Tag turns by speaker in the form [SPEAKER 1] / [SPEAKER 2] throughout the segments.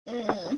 [SPEAKER 1] Yeah.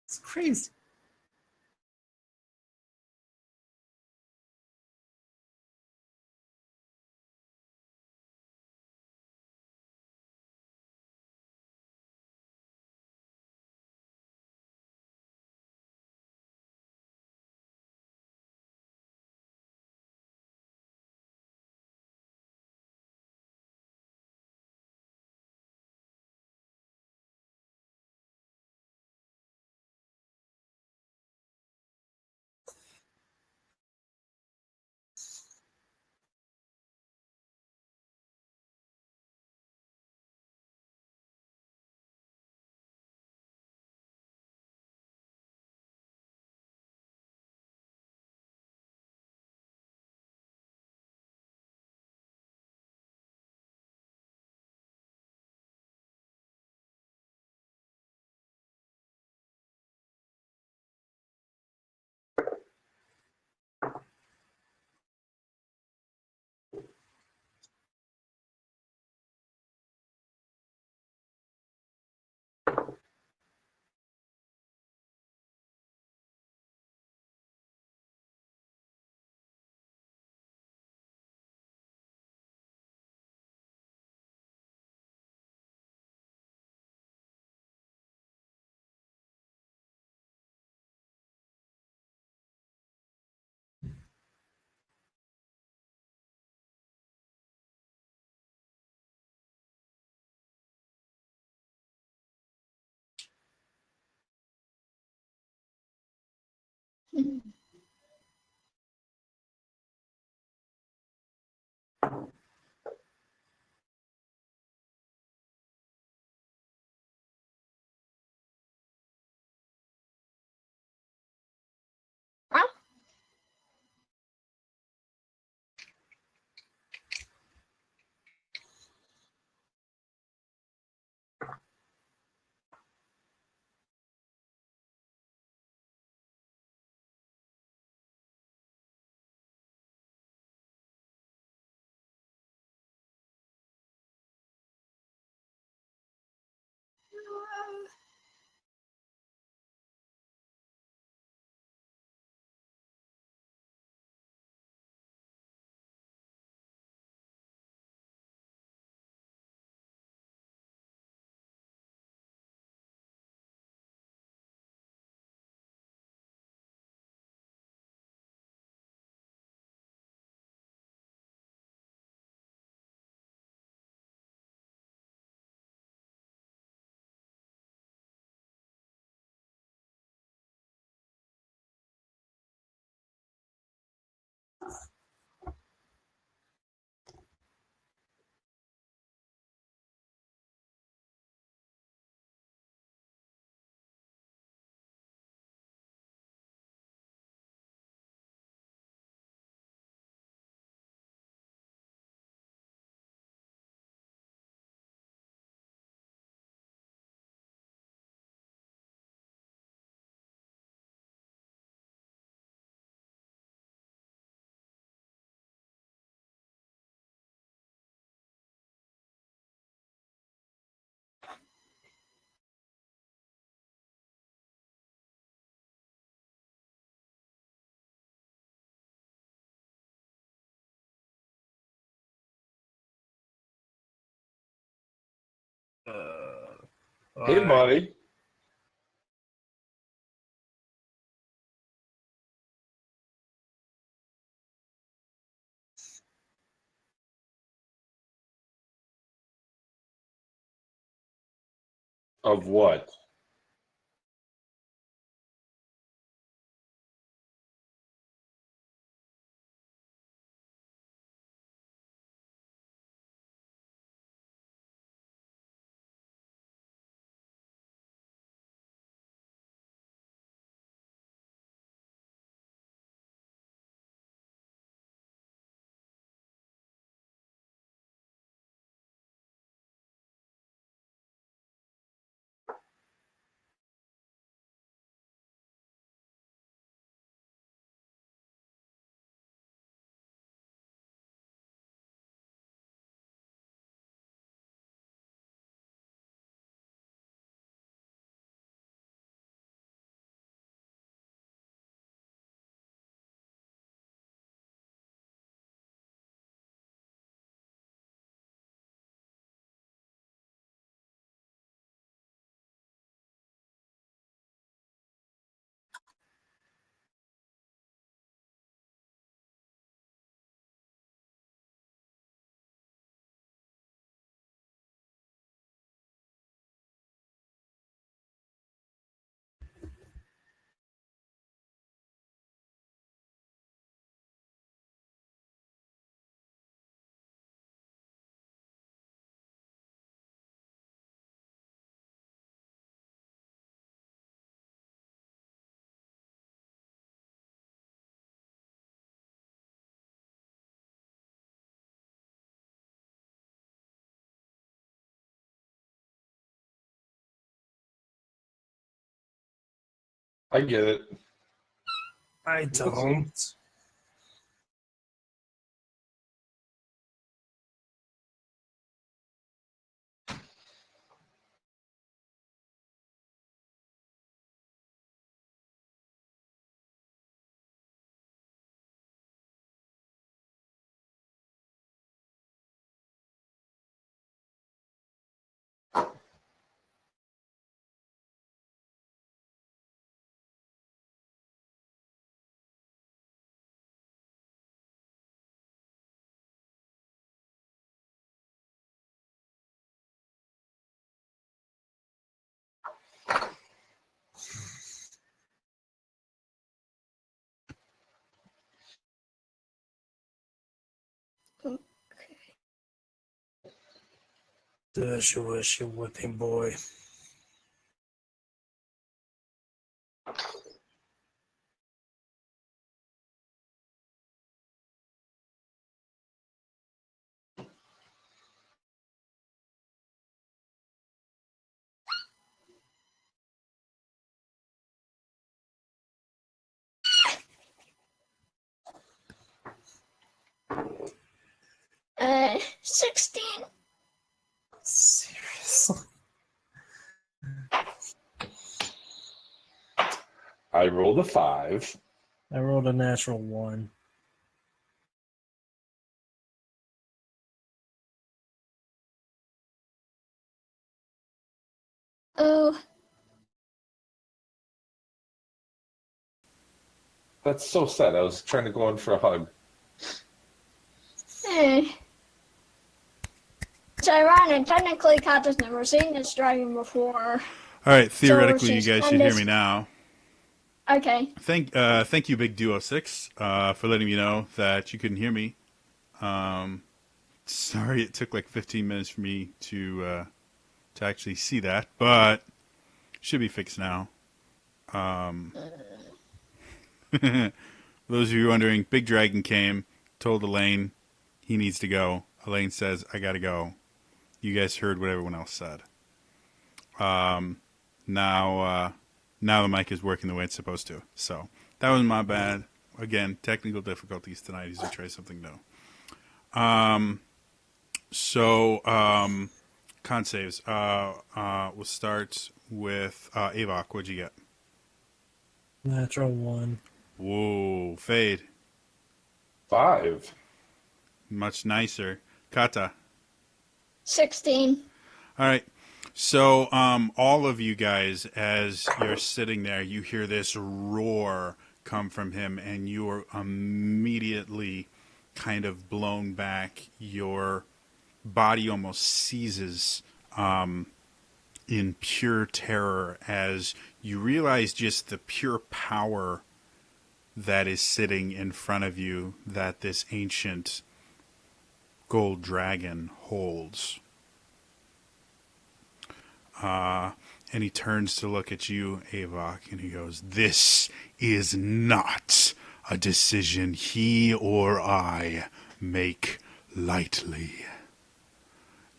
[SPEAKER 2] It's crazy.
[SPEAKER 1] Uh,
[SPEAKER 2] Hey,
[SPEAKER 1] like,
[SPEAKER 2] buddy. Of what? I get it.
[SPEAKER 1] I
[SPEAKER 2] Listen,
[SPEAKER 1] don't. Does you wish you whipping boy?
[SPEAKER 3] 16.
[SPEAKER 1] Seriously?
[SPEAKER 2] I rolled a 5.
[SPEAKER 1] I rolled a natural 1.
[SPEAKER 3] Oh,
[SPEAKER 2] That's so sad. I was trying to go in for a hug.
[SPEAKER 3] eh. It's ironic. Technically, Kat has never seen this dragon before.
[SPEAKER 4] All right,
[SPEAKER 3] So
[SPEAKER 4] theoretically, you
[SPEAKER 3] she's
[SPEAKER 4] guys should
[SPEAKER 3] kind
[SPEAKER 4] hear
[SPEAKER 3] of.
[SPEAKER 4] me now.
[SPEAKER 3] Okay.
[SPEAKER 4] Thank you, Big Duo Six, for letting me know that you couldn't hear me. Sorry, it took like 15 minutes for me to actually see that, but should be fixed now. For those of you wondering, Big Dragon came, told Elaine he needs to go. Elaine says, "I gotta go." You guys heard what everyone else said. Now, now the mic is working the way it's supposed to. So that was my bad. Again, technical difficulties tonight as we try something new. So, con saves. We'll start with Avok. What'd you get?
[SPEAKER 1] Natural 1.
[SPEAKER 4] Whoa, Fade.
[SPEAKER 2] 5.
[SPEAKER 4] Much nicer. Kata.
[SPEAKER 3] 16.
[SPEAKER 4] All right. So, all of you guys, as you're sitting there, you hear this roar come from him, and you are immediately kind of blown back. Your body almost seizes in pure terror as you realize just the pure power that is sitting in front of you that this ancient gold dragon holds. And he turns to look at you, Avok, and he goes, "This is not a decision he or I make lightly.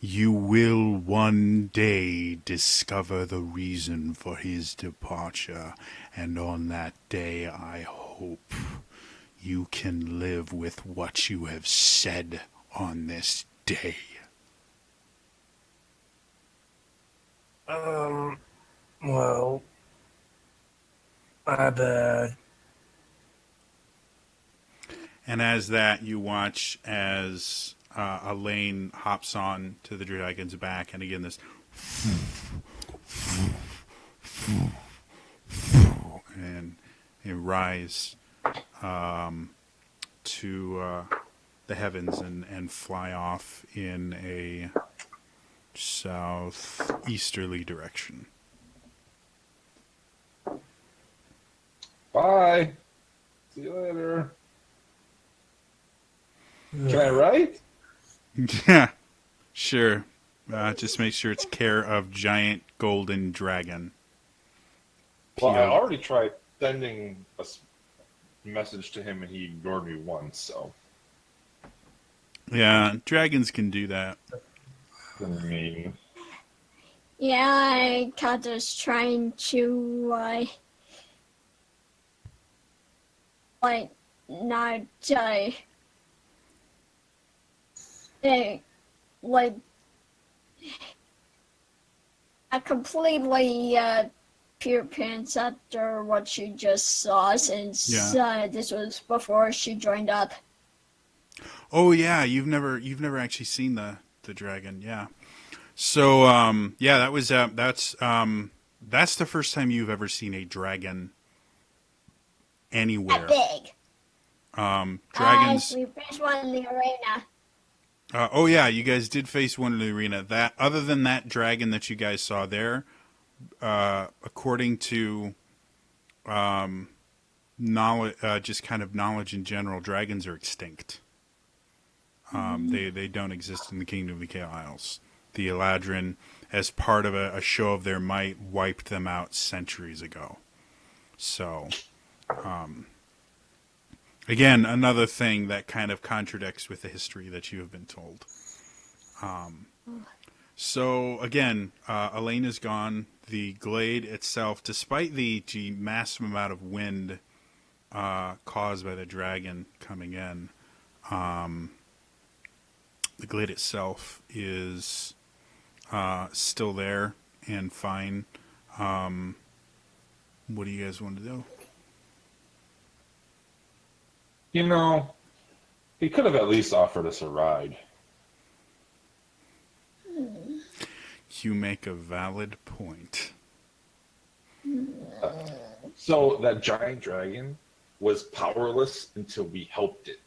[SPEAKER 4] You will one day discover the reason for his departure, and on that day I hope you can live with what you have said on this day."
[SPEAKER 1] Well, my bad.
[SPEAKER 4] And as that, you watch as Elaine hops on to the dragon's back, and again this, and they rise to the heavens and fly off in a southeasterly direction.
[SPEAKER 2] Bye. See you later. Can I write?
[SPEAKER 4] Yeah, sure. Just make sure it's care of giant golden dragon.
[SPEAKER 2] Well, I
[SPEAKER 4] P.O.
[SPEAKER 2] already tried sending a message to him and he ignored me once, so.
[SPEAKER 4] Yeah, dragons can do that.
[SPEAKER 2] Mean.
[SPEAKER 3] Yeah, I kind of trying to, like, not, like, I completely, pure pants after what she just saw since this was before she joined up.
[SPEAKER 4] Oh yeah, you've never actually seen the dragon, yeah. So yeah, that was that's the first time you've ever seen a dragon anywhere.
[SPEAKER 3] That big.
[SPEAKER 4] Dragons.
[SPEAKER 3] We faced one in the arena.
[SPEAKER 4] Oh yeah, you guys did face one in the arena. That other than that dragon that you guys saw there, according to knowledge, just kind of knowledge in general, dragons are extinct. They don't exist in the Kingdom of the Kael Isles. The Eladrin, as part of a show of their might, wiped them out centuries ago. So, again, another thing that kind of contradicts with the history that you have been told. So, again, Elaine is gone. The glade itself, despite the massive amount of wind caused by the dragon coming in, the glade itself is still there and fine. What do you guys want to do?
[SPEAKER 2] You know, he could have at least offered us a ride.
[SPEAKER 4] You make a valid point.
[SPEAKER 2] So that giant dragon was powerless until we helped it.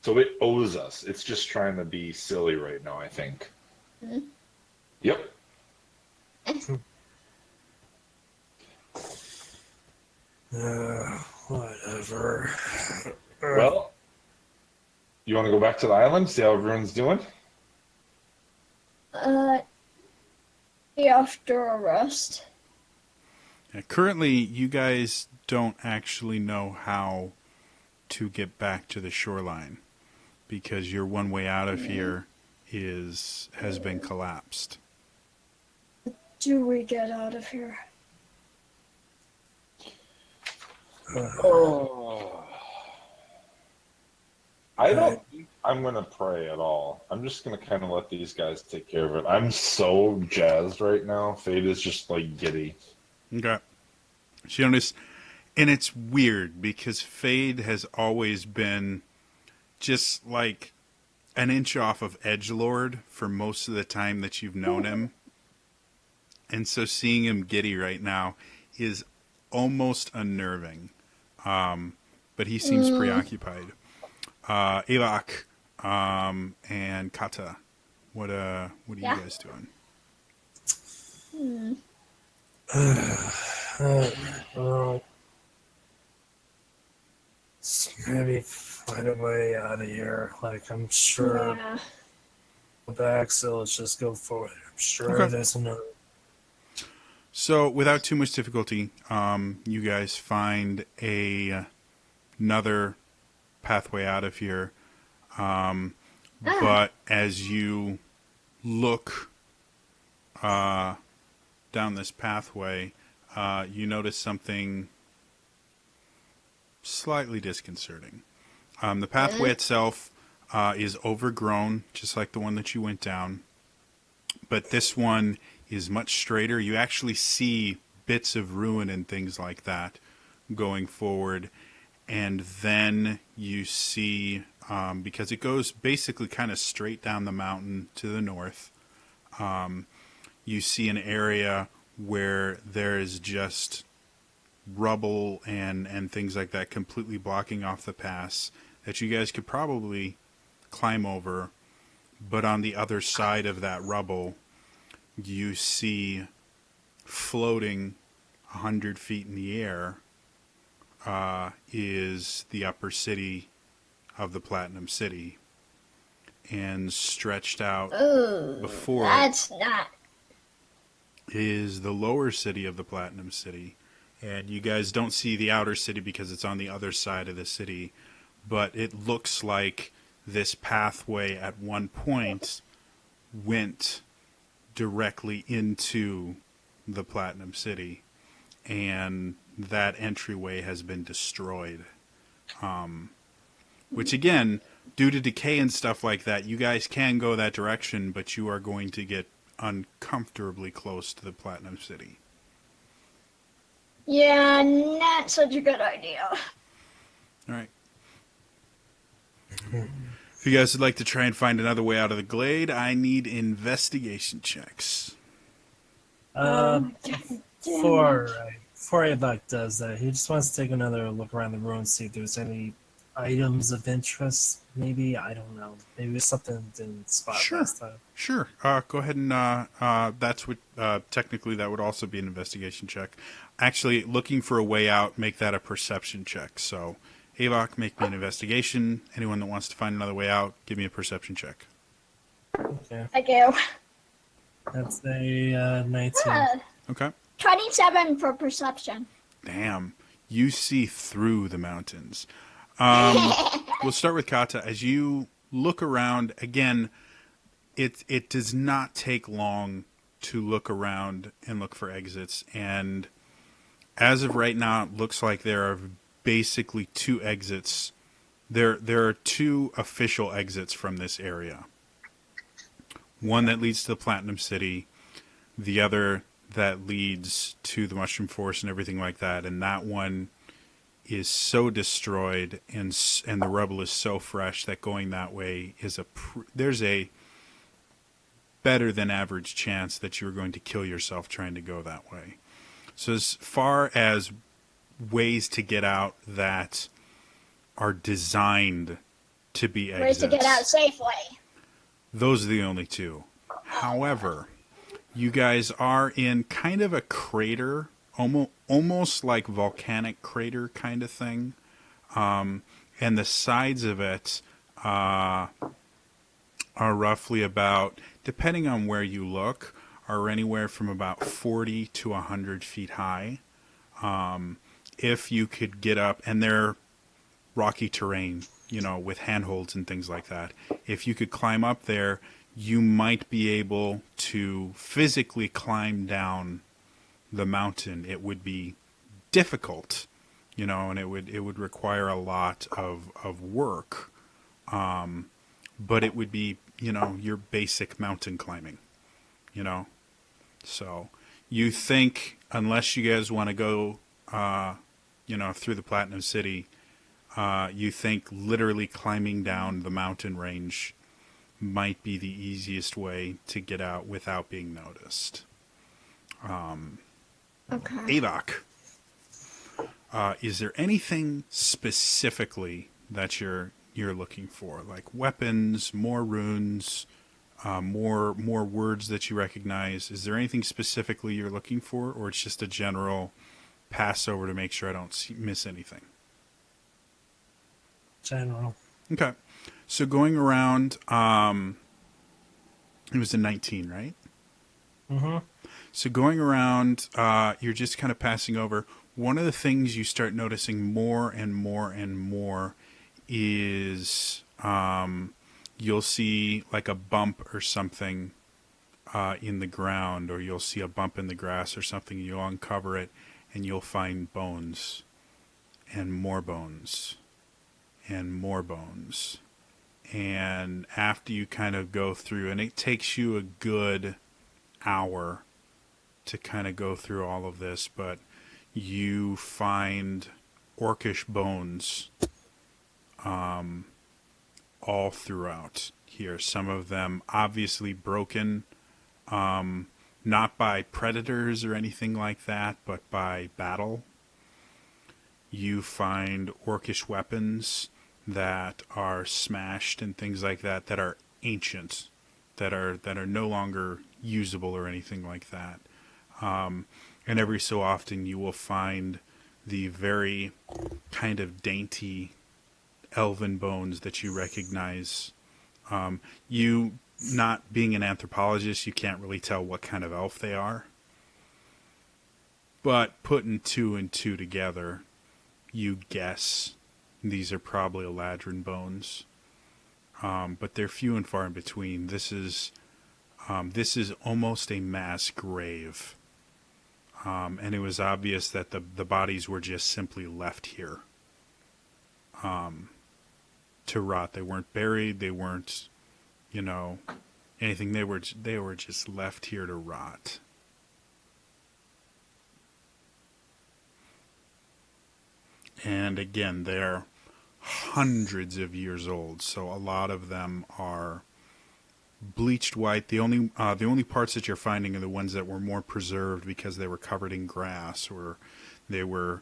[SPEAKER 2] So it owes us. It's just trying to be silly right now, I think.
[SPEAKER 3] Mm-hmm.
[SPEAKER 2] Yep.
[SPEAKER 1] Whatever.
[SPEAKER 2] Well, you want to go back to the island, see how everyone's doing?
[SPEAKER 3] After a rest.
[SPEAKER 4] Currently, you guys don't actually know how to get back to the shoreline because your one way out of here has been collapsed.
[SPEAKER 3] Do we get out of here?
[SPEAKER 2] Oh. I don't think I'm going to pray at all. I'm just going to kind of let these guys take care of it. I'm so jazzed right now. Fate is just like giddy.
[SPEAKER 4] Okay. She noticed, and it's weird because Fade has always been just like an inch off of Edgelord for most of the time that you've known him. And so seeing him giddy right now is almost unnerving. But he seems preoccupied. Avak, and Kata, what are you guys doing?
[SPEAKER 1] Well, maybe find a way out of here. Like, I'm sure
[SPEAKER 3] Yeah.
[SPEAKER 1] go back, so let's just go forward. I'm sure
[SPEAKER 4] Okay.
[SPEAKER 1] there's another.
[SPEAKER 4] So without too much difficulty, you guys find another pathway out of here. But as you look down this pathway, you notice something slightly disconcerting. The pathway itself is overgrown, just like the one that you went down. But this one is much straighter. You actually see bits of ruin and things like that going forward. And then you see, because it goes basically kind of straight down the mountain to the north, you see an area where there is just rubble and things like that completely blocking off the pass that you guys could probably climb over. But on the other side of that rubble, you see floating 100 feet in the air is the upper city of the Platinum City. And stretched out before
[SPEAKER 3] That's not.
[SPEAKER 4] is the lower city of the Platinum City. And you guys don't see the outer city because it's on the other side of the city. But it looks like this pathway at one point went directly into the Platinum City. And that entryway has been destroyed. Which again, due to decay and stuff like that, you guys can go that direction, but you are going to get uncomfortably close to the Platinum City.
[SPEAKER 3] Yeah, not such a good idea.
[SPEAKER 4] All right. If you guys would like to try and find another way out of the glade, I need investigation checks.
[SPEAKER 1] Before Avak does that, he just wants to take another look around the room, see if there's any items of interest. Maybe, I don't know. Maybe it's something didn't spot last time.
[SPEAKER 4] Sure. Go ahead and that's what technically that would also be an investigation check. Actually, looking for a way out, make that a perception check. So, Avok, make me an investigation. Anyone that wants to find another way out, give me a perception check.
[SPEAKER 1] Okay.
[SPEAKER 3] Thank you.
[SPEAKER 1] That's a 19.
[SPEAKER 4] Okay.
[SPEAKER 3] 27 for perception.
[SPEAKER 4] Damn. You see through the mountains. We'll start with Kata. As you look around, again, it does not take long to look around and look for exits. And as of right now, it looks like there are basically two exits. There are two official exits from this area. One that leads to the Platinum City, the other that leads to the Mushroom Forest and everything like that. And that one is so destroyed and the rubble is so fresh that going that way is there's a better than average chance that you're going to kill yourself trying to go that way. So as far as ways to get out that are designed to be exits,
[SPEAKER 3] Ways to get out safely.
[SPEAKER 4] those are the only two. However, you guys are in kind of a crater, almost like volcanic crater kind of thing. And the sides of it are roughly about, depending on where you look, are anywhere from about 40 to 100 feet high. If you could get up, and they're rocky terrain, with handholds and things like that. If you could climb up there, you might be able to physically climb down the mountain. It would be difficult, and it would require a lot of work. But it would be, your basic mountain climbing, So you think, unless you guys want to go, through the Platinum City, you think literally climbing down the mountain range might be the easiest way to get out without being noticed.
[SPEAKER 3] Okay.
[SPEAKER 4] Avok, is there anything specifically that you're looking for, like weapons, more runes, more words that you recognize? Is there anything specifically you're looking for, or it's just a general pass over to make sure I don't miss anything?
[SPEAKER 1] General.
[SPEAKER 4] Okay, so going around, it was a 19, right?
[SPEAKER 1] Mm-hmm.
[SPEAKER 4] So going around, you're just kind of passing over. One of the things you start noticing more and more and more is you'll see like a bump or something in the ground, or you'll see a bump in the grass or something. You'll uncover it, and you'll find bones, and more bones, and more bones. And after you kind of go through, and it takes you a good hour to kind of go through all of this, but you find orcish bones all throughout here. Some of them obviously broken, not by predators or anything like that, but by battle. You find orcish weapons that are smashed and things like that, that are ancient, that are no longer usable or anything like that. And every so often you will find the very kind of dainty elven bones that you recognize. You, not being an anthropologist, you can't really tell what kind of elf they are. But putting two and two together, you guess these are probably Eladrin bones. But they're few and far in between. This is almost a mass grave. And it was obvious that the bodies were just simply left here to rot. They weren't buried. They weren't, anything. They were just left here to rot. And again, they're hundreds of years old, so a lot of them are bleached white. The only parts that you're finding are the ones that were more preserved because they were covered in grass, or they were,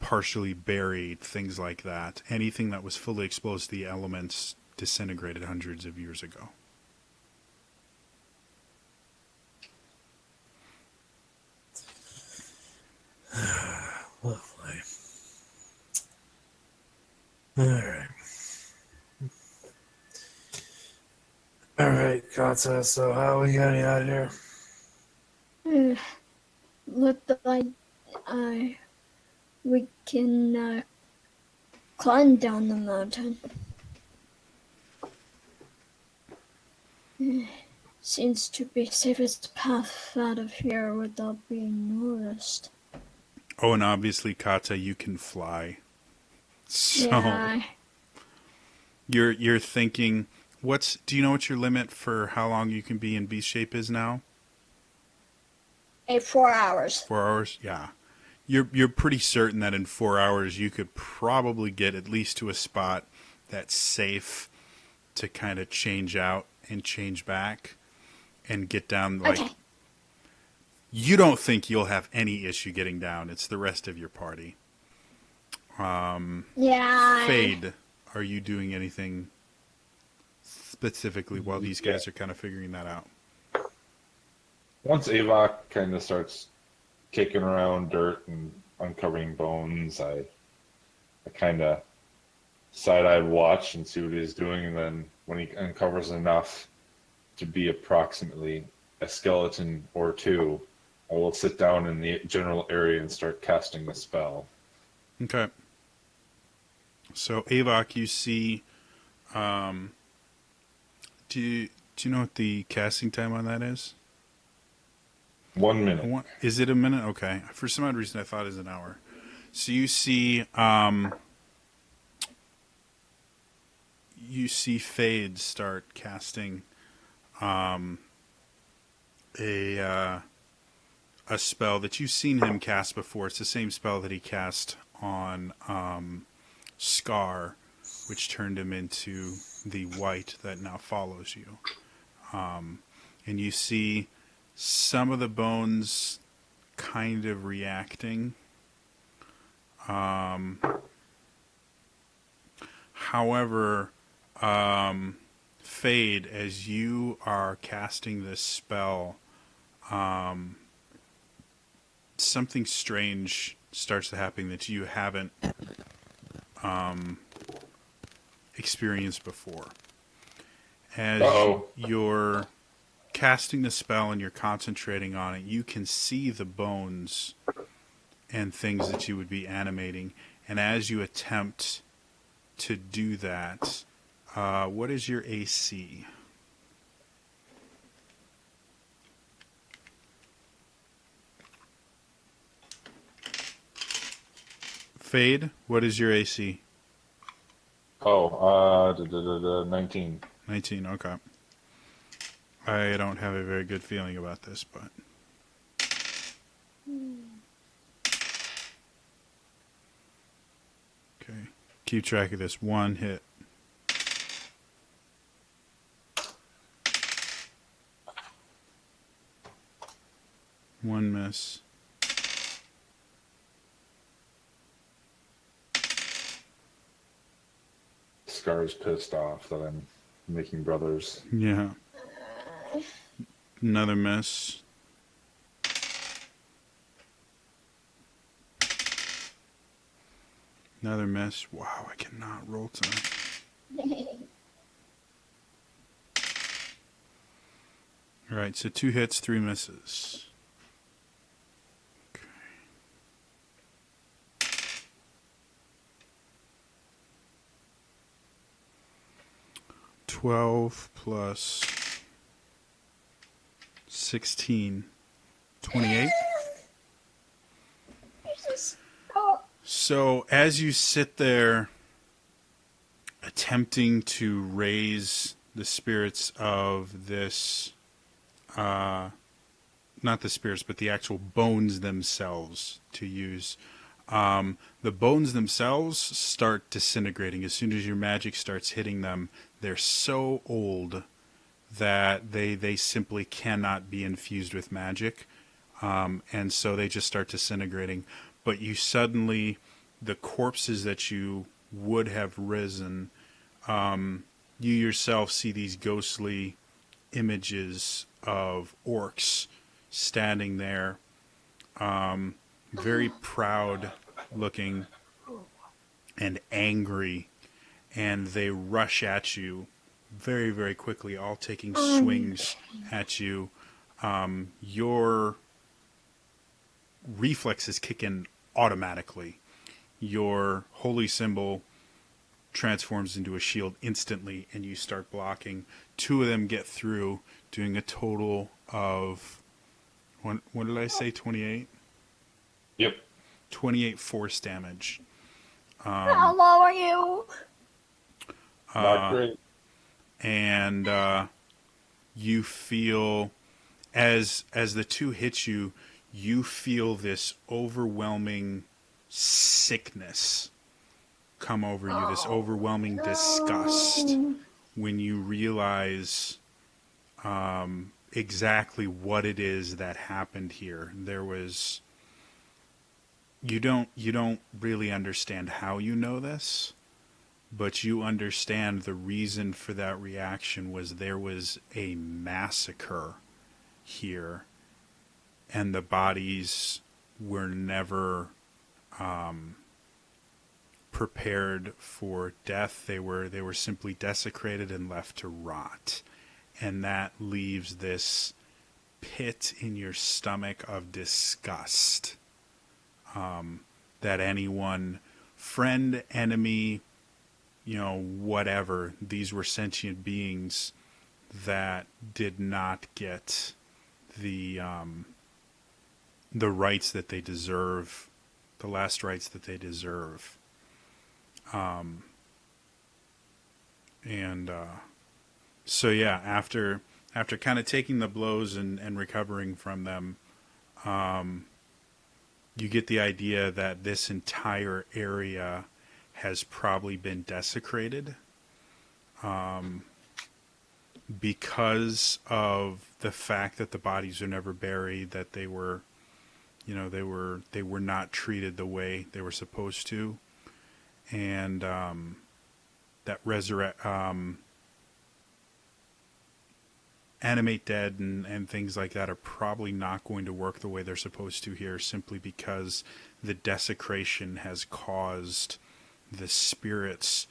[SPEAKER 4] partially buried, things like that. Anything that was fully exposed to the elements disintegrated hundreds of years ago.
[SPEAKER 1] Lovely. Alright. Alright, Kata, so how we getting out of here?
[SPEAKER 3] Looked like we can climb down the mountain. Seems to be safest path out of here without being noticed.
[SPEAKER 4] Oh, and obviously, Kata, you can fly. So
[SPEAKER 3] Yeah.
[SPEAKER 4] you're thinking, do you know what your limit for how long you can be in beast shape is now?
[SPEAKER 3] 4 hours.
[SPEAKER 4] 4 hours? Yeah. You're pretty certain that in 4 hours you could probably get at least to a spot that's safe to kind of change out and change back and get down. Like,
[SPEAKER 3] Okay.
[SPEAKER 4] you don't think you'll have any issue getting down. It's the rest of your party.
[SPEAKER 3] Yeah.
[SPEAKER 4] Fade, are you doing anything specifically while these guys are kind of figuring that out?
[SPEAKER 2] Once Avok kind of starts kicking around dirt and uncovering bones, I kind of side-eye watch and see what he's doing, and then when he uncovers enough to be approximately a skeleton or two, I will sit down in the general area and start casting the spell.
[SPEAKER 4] Okay. So Avok, you see, do you know what the casting time on that is?
[SPEAKER 2] 1 minute.
[SPEAKER 4] Is it a minute? Okay. For some odd reason, I thought it was an hour. So you see Fade start casting a spell that you've seen him cast before. It's the same spell that he cast on Scar, which turned him into the white that now follows you. And you see some of the bones kind of reacting. However, Fade, as you are casting this spell, something strange starts to happen that you haven't experienced before. As you're casting the spell and you're concentrating on it, you can see the bones and things that you would be animating. And as you attempt to do that, what is your AC? Fade, what is your AC?
[SPEAKER 2] 19.
[SPEAKER 4] 19, okay. I don't have a very good feeling about this, but... Okay, keep track of this. One hit. One miss.
[SPEAKER 2] Scar's pissed off that I'm making brothers.
[SPEAKER 4] Yeah. Another miss. Another miss. Wow, I cannot roll tonight. All right, so 2 hits, 3 misses. Okay. 12 plus 16, 28. So as you sit there attempting to raise the spirits of this, not the spirits, but the actual bones themselves to use, the bones themselves start disintegrating. As soon as your magic starts hitting them, they're so old that they simply cannot be infused with magic. And so they just start disintegrating. But you suddenly, the corpses that you would have risen, you yourself see these ghostly images of orcs standing there, very proud looking and angry, and they rush at you very, very quickly, all taking swings at you. Your reflexes kick in automatically. Your holy symbol transforms into a shield instantly, and you start blocking. 2 of them get through, doing a total of, what did I say, 28?
[SPEAKER 2] Yep.
[SPEAKER 4] 28 force damage.
[SPEAKER 3] How low are you?
[SPEAKER 2] Not great.
[SPEAKER 4] And you feel, as the 2 hit you, you feel this overwhelming sickness come over you, this overwhelming disgust when you realize exactly what it is that happened here. There was, you don't really understand how you know this, but you understand the reason for that reaction was there was a massacre here, and the bodies were never prepared for death. They were simply desecrated and left to rot. And that leaves this pit in your stomach of disgust that anyone, friend, enemy, whatever, these were sentient beings that did not get the rights that they deserve, the last rights that they deserve. So yeah, after kind of taking the blows and recovering from them, you get the idea that this entire area has probably been desecrated because of the fact that the bodies are never buried, that they were, they were not treated the way they were supposed to, and that animate dead and things like that are probably not going to work the way they're supposed to here, simply because the desecration has caused the spirits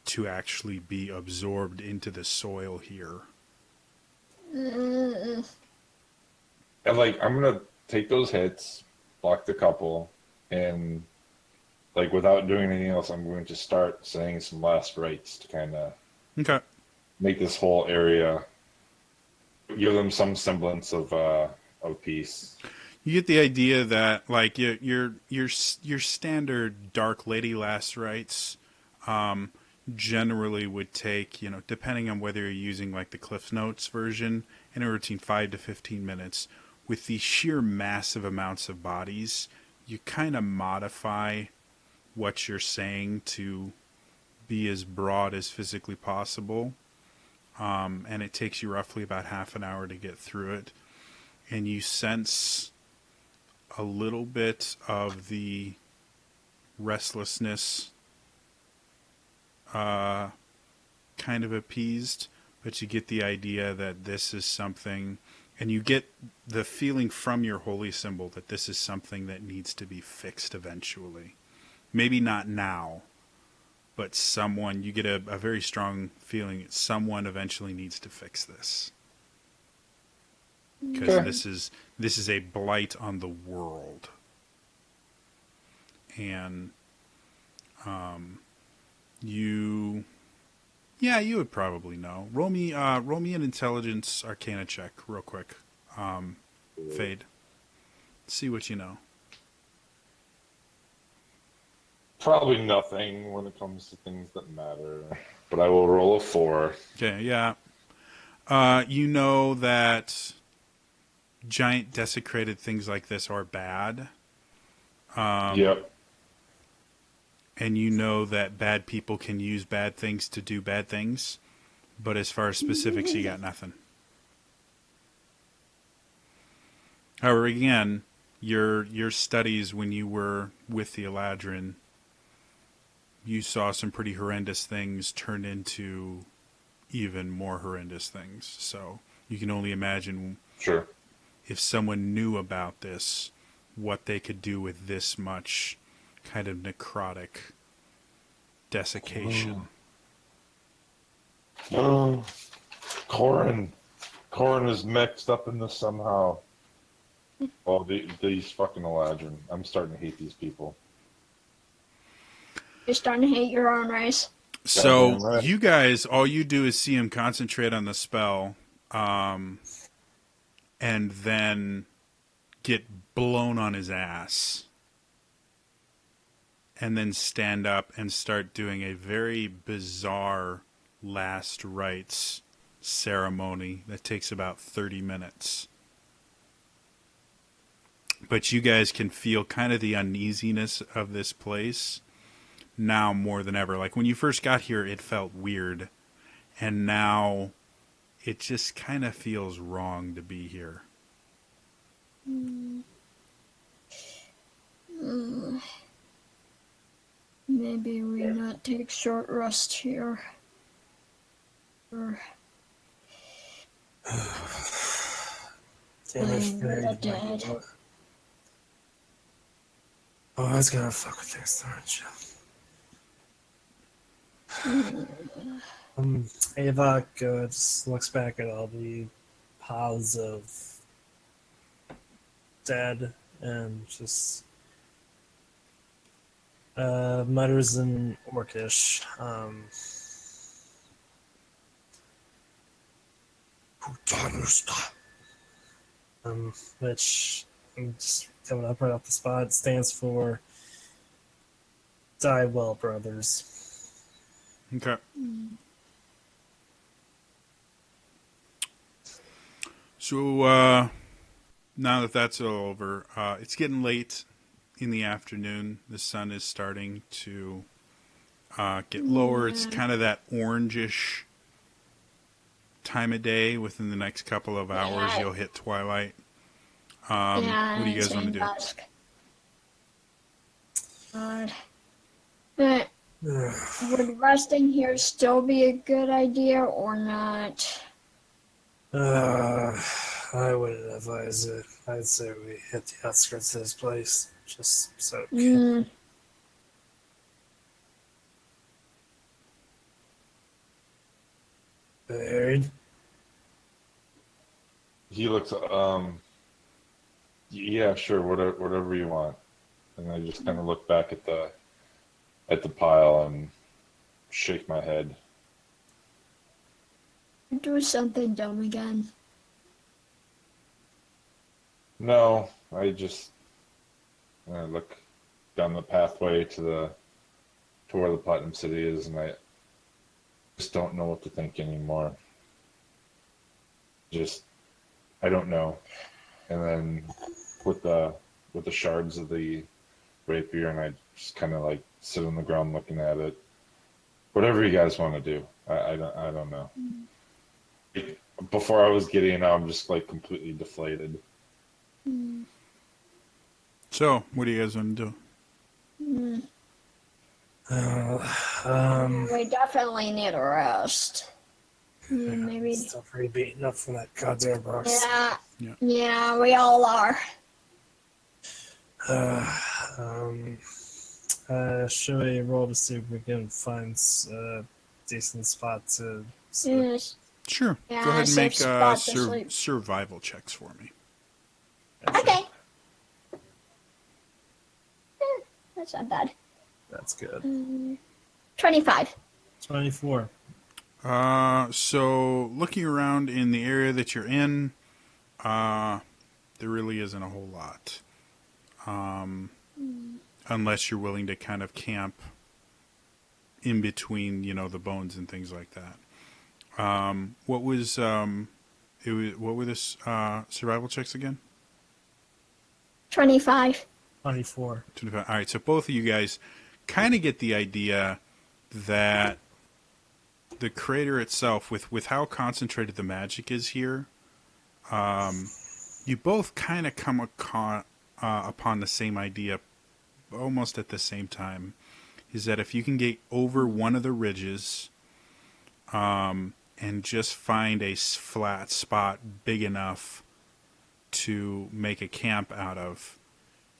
[SPEAKER 4] to actually be absorbed into the soil here.
[SPEAKER 3] Mm,
[SPEAKER 2] And like, I'm gonna take those hits, block the couple, and like without doing anything else, I'm going to start saying some last rites to kind of
[SPEAKER 4] Okay.
[SPEAKER 2] make this whole area, give them some semblance of peace.
[SPEAKER 4] You get the idea that like your standard Dark Lady last rites generally would take, depending on whether you're using like the Cliff Notes version, anywhere between 5 to 15 minutes. With the sheer massive amounts of bodies, you kind of modify what you're saying to be as broad as physically possible. And it takes you roughly about half an hour to get through it. And you sense a little bit of the restlessness kind of appeased, but you get the idea that this is something, and you get the feeling from your holy symbol that this is something that needs to be fixed eventually. Maybe not now, but you get a very strong feeling that someone eventually needs to fix this. Because
[SPEAKER 2] Okay.
[SPEAKER 4] this is a blight on the world. And you would probably know. Roll me an intelligence arcana check real quick. Fade. See what you know.
[SPEAKER 2] Probably nothing when it comes to things that matter, but I will roll a 4.
[SPEAKER 4] Okay, yeah. You know that giant desecrated things like this are bad.
[SPEAKER 2] Yep.
[SPEAKER 4] And you know that bad people can use bad things to do bad things. But as far as specifics, you got nothing. However, again, your studies when you were with the Eladrin, you saw some pretty horrendous things turn into even more horrendous things. So you can only imagine
[SPEAKER 2] Sure.
[SPEAKER 4] if someone knew about this, what they could do with this much kind of necrotic desiccation.
[SPEAKER 2] Oh, Corin. Corin is mixed up in this somehow. Oh, these fucking Eladrin. I'm starting to hate these people.
[SPEAKER 3] you're starting to hate your own race.
[SPEAKER 4] So
[SPEAKER 2] Goddamn right.
[SPEAKER 4] you guys, all you do is see him concentrate on the spell, and then get blown on his ass, and then stand up and start doing a very bizarre last rites ceremony that takes about 30 minutes. But you guys can feel kind of the uneasiness of this place now more than ever. Like when you first got here, it felt weird. And now it just kind of feels wrong to be here.
[SPEAKER 3] Maybe we not take short rest here. Or
[SPEAKER 1] Damn it,
[SPEAKER 3] We're
[SPEAKER 1] Fade.
[SPEAKER 3] dead.
[SPEAKER 1] Oh, I was gonna fuck with things, aren't you? Ava just looks back at all the piles of dead and just mutters in Orcish. Which I'm just coming up right off the spot stands for Die Well, Brothers.
[SPEAKER 4] Okay. So now that that's all over, it's getting late in the afternoon. The sun is starting to get lower. It's kind of that orangish time of day. Within the next couple of hours,
[SPEAKER 3] Yeah.
[SPEAKER 4] you'll hit twilight.
[SPEAKER 3] Yeah,
[SPEAKER 4] What do you
[SPEAKER 3] it's
[SPEAKER 4] guys want to
[SPEAKER 3] getting
[SPEAKER 4] do?
[SPEAKER 3] dusk. But would resting here still be a good idea or not?
[SPEAKER 1] I wouldn't advise it. I'd say we hit the outskirts of this place, just so.
[SPEAKER 3] Mm,
[SPEAKER 1] Buried.
[SPEAKER 2] He looks, yeah, sure, whatever you want. And I just kind of look back at the pile and shake my head.
[SPEAKER 3] do something dumb again.
[SPEAKER 2] No, I just look down the pathway to where the Platinum City is, and I just don't know what to think anymore. Just I don't know. And then with the shards of the rapier, and I just kind of like sit on the ground looking at it. Whatever you guys want to do, I don't know. Before I was giddy, and now I'm just like completely deflated.
[SPEAKER 4] So, what do you guys want to do?
[SPEAKER 3] Mm,
[SPEAKER 1] Uh,
[SPEAKER 3] we definitely need a rest. Maybe.
[SPEAKER 1] Still pretty beaten up from that goddamn box.
[SPEAKER 3] Yeah, we all are.
[SPEAKER 1] Should we roll to see if we can find a decent spot to sleep?
[SPEAKER 3] Yes.
[SPEAKER 4] Sure.
[SPEAKER 3] Yeah,
[SPEAKER 4] Go ahead and
[SPEAKER 3] safe
[SPEAKER 4] make
[SPEAKER 3] spot to sleep.
[SPEAKER 4] survival checks for me.
[SPEAKER 3] Okay. That's not bad.
[SPEAKER 1] That's good.
[SPEAKER 3] 25.
[SPEAKER 1] 24.
[SPEAKER 4] So looking around in the area that you're in, there really isn't a whole lot. Unless you're willing to kind of camp in between, the bones and things like that. What were the survival checks again?
[SPEAKER 3] 25.
[SPEAKER 1] 24.
[SPEAKER 4] 25. All right, so both of you guys kind of get the idea that the crater itself, with how concentrated the magic is here, you both kind of come upon the same idea almost at the same time, is that if you can get over one of the ridges and just find a flat spot big enough to make a camp out of,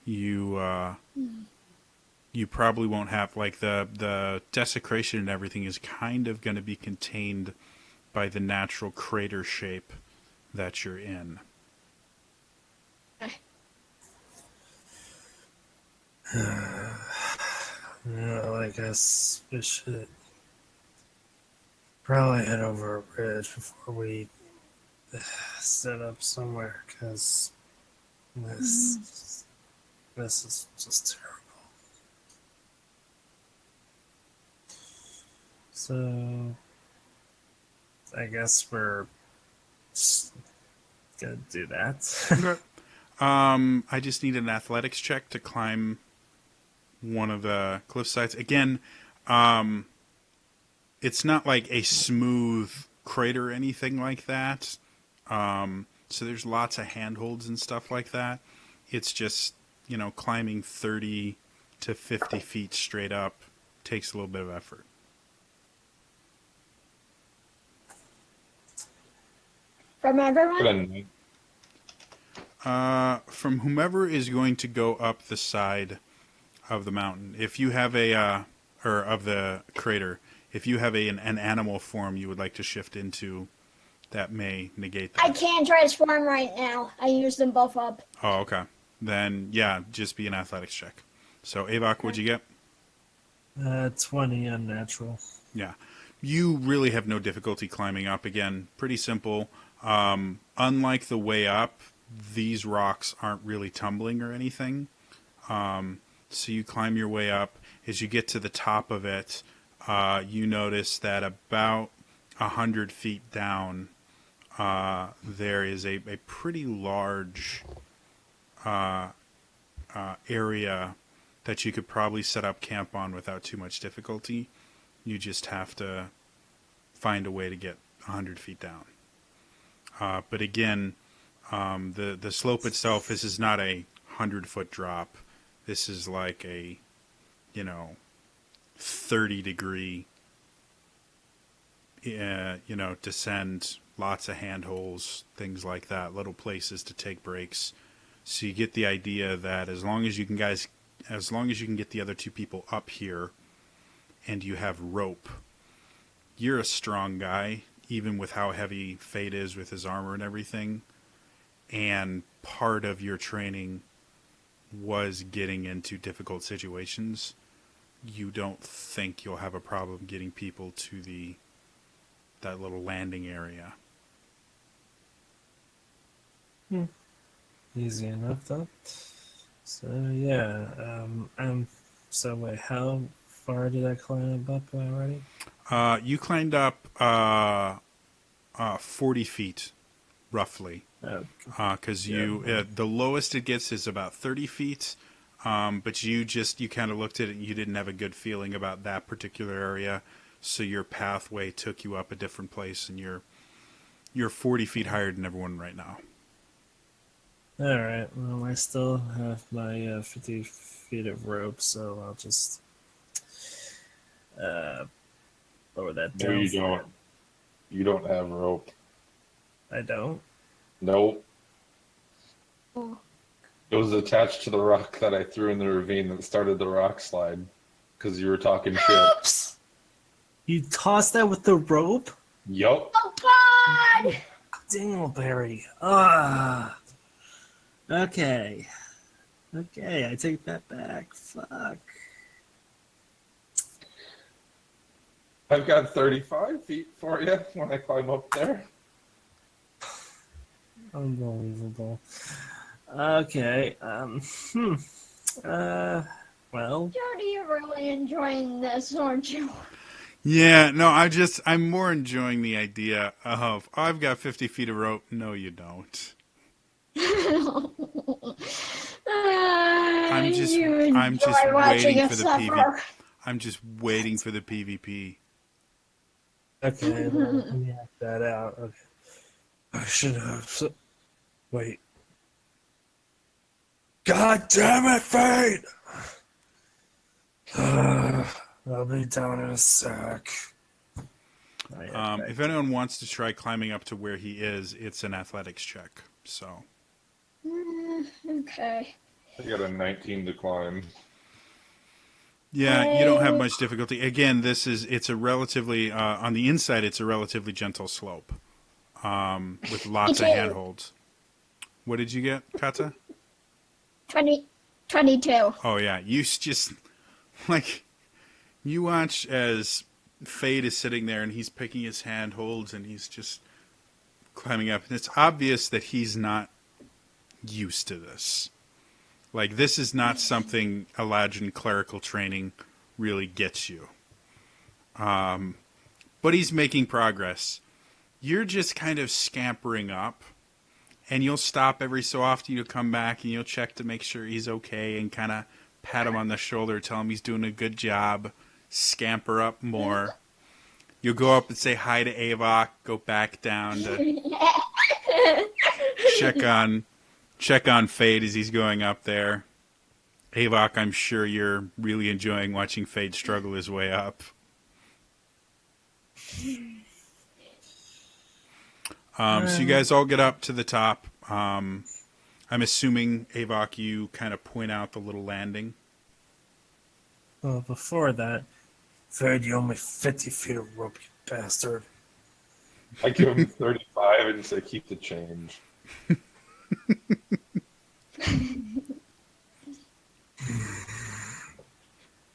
[SPEAKER 4] you probably won't have, like, the desecration and everything is kind of going to be contained by the natural crater shape that you're in.
[SPEAKER 1] Well, I guess we should probably head over a bridge before we set up somewhere, because this is just terrible. So, I guess we're just gonna do that.
[SPEAKER 4] Okay. I just need an athletics check to climb one of the cliff sides. Again, it's not like a smooth crater or anything like that. So there's lots of handholds and stuff like that. It's just, climbing 30 to 50 feet straight up takes a little bit of effort.
[SPEAKER 3] From everyone?
[SPEAKER 4] From whomever is going to go up the side of the mountain. If you have or of the crater, if you have an animal form you would like to shift into, that may negate that.
[SPEAKER 3] I can't transform right now. I used them both up.
[SPEAKER 4] Oh, okay. Then, yeah, just be an athletics check. So, Avok, what'd you get?
[SPEAKER 1] 20 unnatural.
[SPEAKER 4] Yeah. You really have no difficulty climbing up. Again, pretty simple. Unlike the way up, these rocks aren't really tumbling or anything. So you climb your way up. As you get to the top of it, you notice that about 100 feet down, there is a pretty large area that you could probably set up camp on without too much difficulty. You just have to find a way to get 100 feet down. But again, the slope itself, this is not a 100-foot drop. This is like a, 30-degree, descend, lots of handholds, things like that, little places to take breaks. So you get the idea that as long as you can get the other two people up here and you have rope, you're a strong guy, even with how heavy Fate is with his armor and everything. And part of your training was getting into difficult situations. You don't think you'll have a problem getting people to that little landing area.
[SPEAKER 1] Easy enough, though. So, yeah. So, wait, how far did I climb up already?
[SPEAKER 4] You climbed up 40 feet, roughly. Because the lowest it gets is about 30 feet. But you kind of looked at it and you didn't have a good feeling about that particular area. So your pathway took you up a different place, and you're 40 feet higher than everyone right now.
[SPEAKER 1] All right. Well, I still have my 50 feet of rope, so I'll just lower that
[SPEAKER 2] No,
[SPEAKER 1] down.
[SPEAKER 2] you don't. You don't have rope.
[SPEAKER 1] I don't.
[SPEAKER 2] Nope.
[SPEAKER 3] Oh.
[SPEAKER 2] It was attached to the rock that I threw in the ravine that started the rock slide. Because you were talking shit.
[SPEAKER 1] Oops! You tossed that with the rope?
[SPEAKER 2] Yup.
[SPEAKER 3] Oh God!
[SPEAKER 1] Dingleberry. Ah. Okay. Okay, I take that back. Fuck.
[SPEAKER 2] I've got 35 feet for you when I climb up there.
[SPEAKER 1] Unbelievable. Okay. Well.
[SPEAKER 3] Jody, you're really enjoying this, aren't you?
[SPEAKER 4] Yeah, no, I'm more enjoying the idea of, I've got 50 feet of rope. No, you don't. I'm just waiting for the PvP. I'm just waiting for the PvP.
[SPEAKER 1] Okay, well, let me hack that out. Okay. I should have. Wait. God damn it, Fate! I'll be down in a sec.
[SPEAKER 4] If anyone wants to try climbing up to where he is, it's an athletics check. So.
[SPEAKER 3] Okay.
[SPEAKER 2] I got a 19 to climb.
[SPEAKER 4] Yeah, you don't have much difficulty. Again, it's a relatively, on the inside, it's a relatively gentle slope with lots of handholds. What did you get, Kata?
[SPEAKER 3] 22.
[SPEAKER 4] Oh, yeah. You just, you watch as Fade is sitting there and he's picking his handholds and he's just climbing up. And it's obvious that he's not used to this. This is not something Eladrin clerical training really gets you. But he's making progress. You're just kind of scampering up, and you'll stop every so often. You'll come back, and you'll check to make sure he's okay and kind of pat him on the shoulder, tell him he's doing a good job, scamper up more. You'll go up and say hi to Avok, go back down to check on Fade as he's going up there. Avok, I'm sure you're really enjoying watching Fade struggle his way up. So you guys all get up to the top. I'm assuming, Avok, you kind of point out the little landing.
[SPEAKER 1] Well, before that, Fade, you owe me 50 feet of rope, you bastard.
[SPEAKER 2] I give him 35 and say keep the change.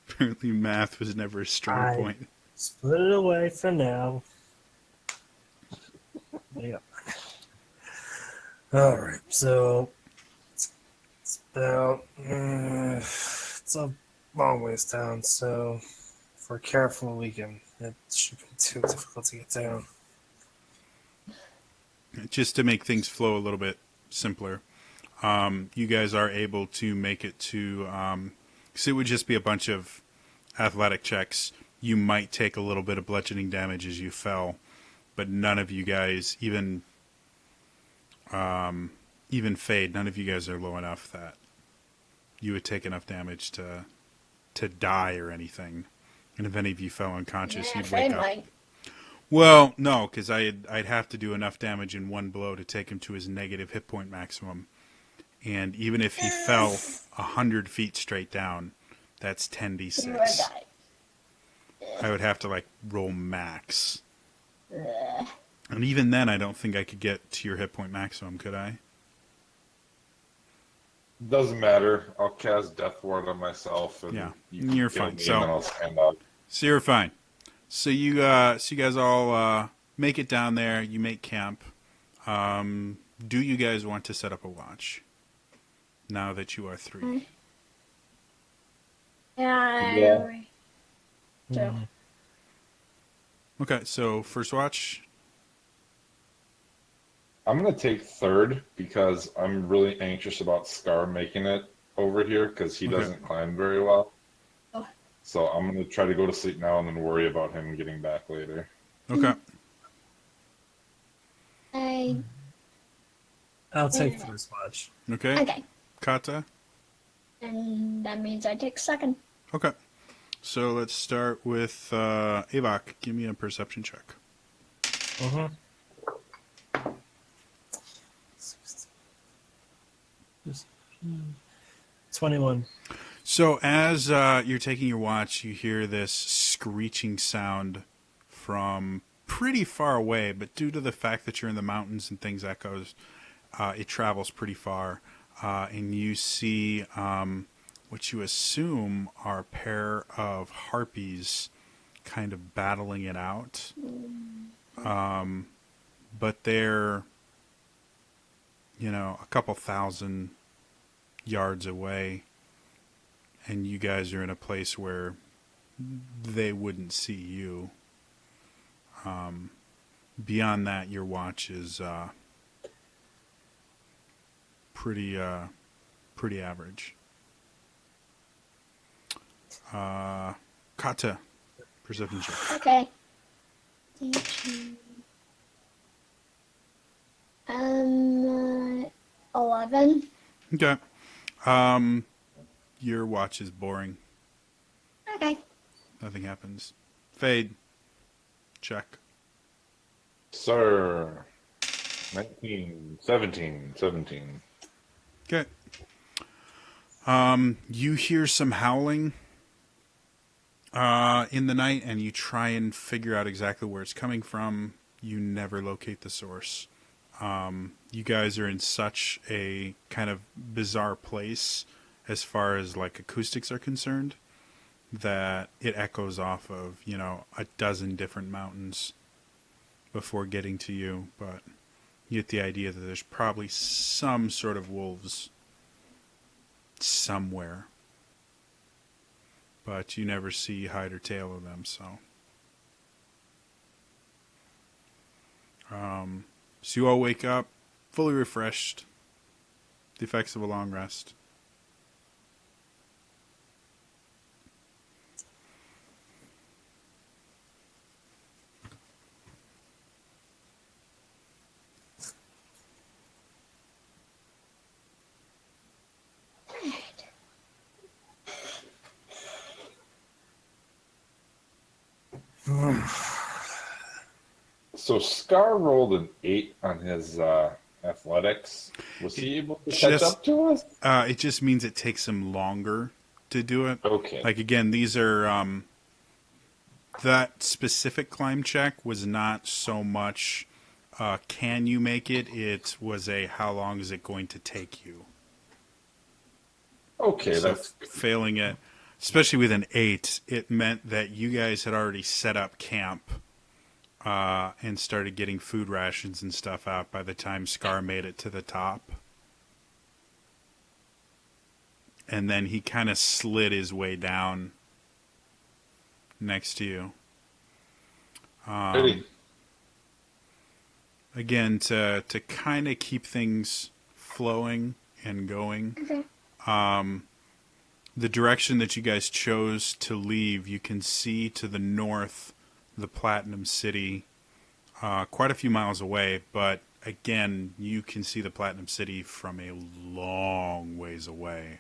[SPEAKER 4] Apparently math was never a strong point.
[SPEAKER 1] Split it away for now. Yeah. Alright, so it's about it's a long ways down, so if we're careful it shouldn't be too difficult to get down.
[SPEAKER 4] Just to make things flow a little bit simpler, you guys are able to make it to, because it would just be a bunch of athletic checks. You might take a little bit of bludgeoning damage as you fell, but none of you guys, even even Fade, none of you guys are low enough that you would take enough damage to die or anything. And if any of you fell unconscious,
[SPEAKER 3] Yeah,
[SPEAKER 4] you'd wake
[SPEAKER 3] Fade
[SPEAKER 4] up.
[SPEAKER 3] might.
[SPEAKER 4] Well, no, because I'd have to do enough damage in one blow to take him to his negative hit point maximum. And even if he fell 100 feet straight down, that's
[SPEAKER 3] He would
[SPEAKER 4] 10d6.
[SPEAKER 3] die.
[SPEAKER 4] I would have to, like, roll max.
[SPEAKER 3] Ugh.
[SPEAKER 4] And even then, I don't think I could get to your hit point maximum, could I?
[SPEAKER 2] Doesn't matter. I'll cast Death Ward on myself, and
[SPEAKER 4] Yeah,
[SPEAKER 2] you
[SPEAKER 4] you're
[SPEAKER 2] kill
[SPEAKER 4] fine.
[SPEAKER 2] me,
[SPEAKER 4] So-
[SPEAKER 2] and then I'll stand up.
[SPEAKER 4] So you're fine. So you guys all make it down there. You make camp. Do you guys want to set up a watch? Now that you are 3.
[SPEAKER 3] Yeah.
[SPEAKER 2] Yeah.
[SPEAKER 3] So,
[SPEAKER 4] Okay, so first watch.
[SPEAKER 2] I'm gonna take third because I'm really anxious about Scar making it over here because he
[SPEAKER 4] Okay.
[SPEAKER 2] doesn't climb very well.
[SPEAKER 3] Oh.
[SPEAKER 2] So I'm gonna try to go to sleep now and then worry about him getting back later.
[SPEAKER 4] Okay.
[SPEAKER 1] I'll take first watch.
[SPEAKER 4] Okay.
[SPEAKER 3] okay.
[SPEAKER 4] Kata.
[SPEAKER 3] And that means I take second.
[SPEAKER 4] Okay. So let's start with Avok. Give me a perception check.
[SPEAKER 1] Mm-hmm. 21.
[SPEAKER 4] So as you're taking your watch, you hear this screeching sound from pretty far away, but due to the fact that you're in the mountains and things echoes, it travels pretty far. And you see what you assume are a pair of harpies kind of battling it out. But they're, a couple thousand yards away. And you guys are in a place where they wouldn't see you. Beyond that, your watch is pretty average. Kata, perception check.
[SPEAKER 3] Okay. 11.
[SPEAKER 4] Okay. Your watch is boring.
[SPEAKER 3] Okay.
[SPEAKER 4] Nothing happens. Fade. Check.
[SPEAKER 2] Sir, 19, 17.
[SPEAKER 4] Okay. You hear some howling in the night, and you try and figure out exactly where it's coming from. You never locate the source. You guys are in such a kind of bizarre place as far as like acoustics are concerned that it echoes off of, a dozen different mountains before getting to you, but you get the idea that there's probably some sort of wolves somewhere, but you never see hide or tail of them. So you all wake up fully refreshed, the effects of a long rest.
[SPEAKER 2] So Scar rolled an 8 on his athletics. Was he able to catch
[SPEAKER 4] just-
[SPEAKER 2] up to us?
[SPEAKER 4] It just means it takes him longer to do it.
[SPEAKER 2] Okay.
[SPEAKER 4] Like, again, these are, that specific climb check was not so much, can you make it? It was a, how long is it going to take you?
[SPEAKER 2] Okay,
[SPEAKER 4] So
[SPEAKER 2] that's
[SPEAKER 4] failing it, especially with an 8, it meant that you guys had already set up camp, and started getting food rations and stuff out by the time Scar made it to the top. And then he kind of slid his way down next to you.
[SPEAKER 2] ready.
[SPEAKER 4] Again, to kind of keep things flowing and going.
[SPEAKER 3] Okay.
[SPEAKER 4] The direction that you guys chose to leave, you can see to the north the Platinum City, quite a few miles away, but again, you can see the Platinum City from a long ways away.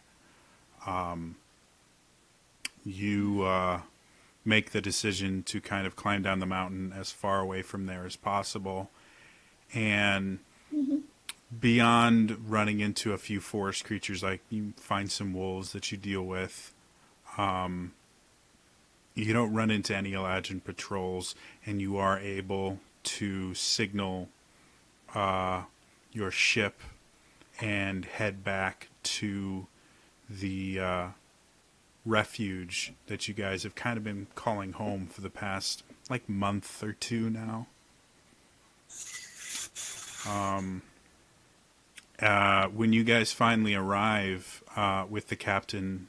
[SPEAKER 4] You make the decision to kind of climb down the mountain as far away from there as possible. And beyond running into a few forest creatures, like you find some wolves that you deal with, you don't run into any Eladrin patrols, and you are able to signal your ship and head back to the refuge that you guys have kind of been calling home for the past like month or two now. When you guys finally arrive with the captain,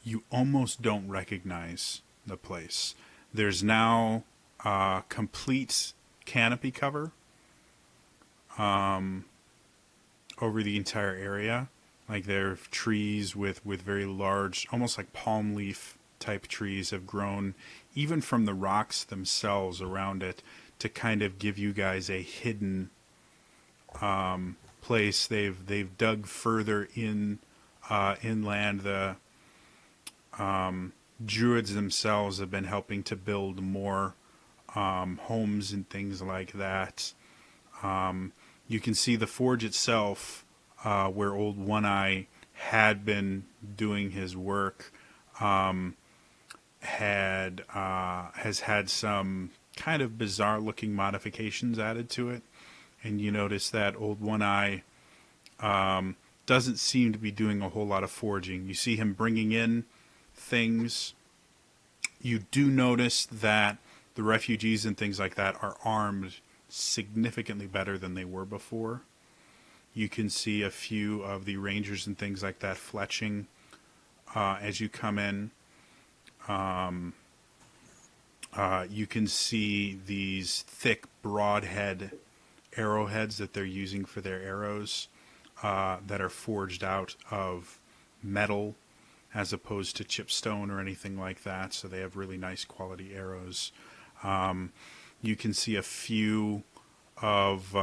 [SPEAKER 4] you almost don't recognize the place. There's now complete canopy cover over the entire area. Like there are trees with very large, almost like palm leaf type trees have grown even from the rocks themselves around it to kind of give you guys a hidden place. They've dug further in inland. The druids themselves have been helping to build more homes and things like that. You can see the forge itself, where Old One Eye had been doing his work, has had some kind of bizarre looking modifications added to it. And you notice that Old One Eye doesn't seem to be doing a whole lot of forging. You see him bringing in things. You do notice that the refugees and things like that are armed significantly better than they were before. You can see a few of the rangers and things like that fletching as you come in. You can see these thick broadhead arrowheads that they're using for their arrows that are forged out of metal as opposed to chipstone or anything like that. So they have really nice quality arrows. You can see a few of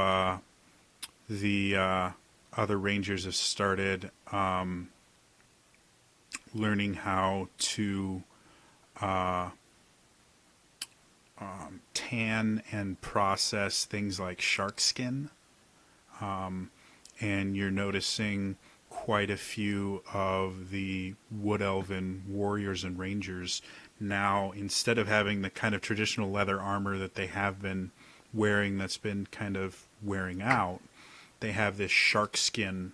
[SPEAKER 4] the other rangers have started learning how to tan and process things like shark skin. And you're noticing quite a few of the Wood Elven warriors and rangers now, instead of having the kind of traditional leather armor that they have been wearing that's been kind of wearing out, they have this shark skin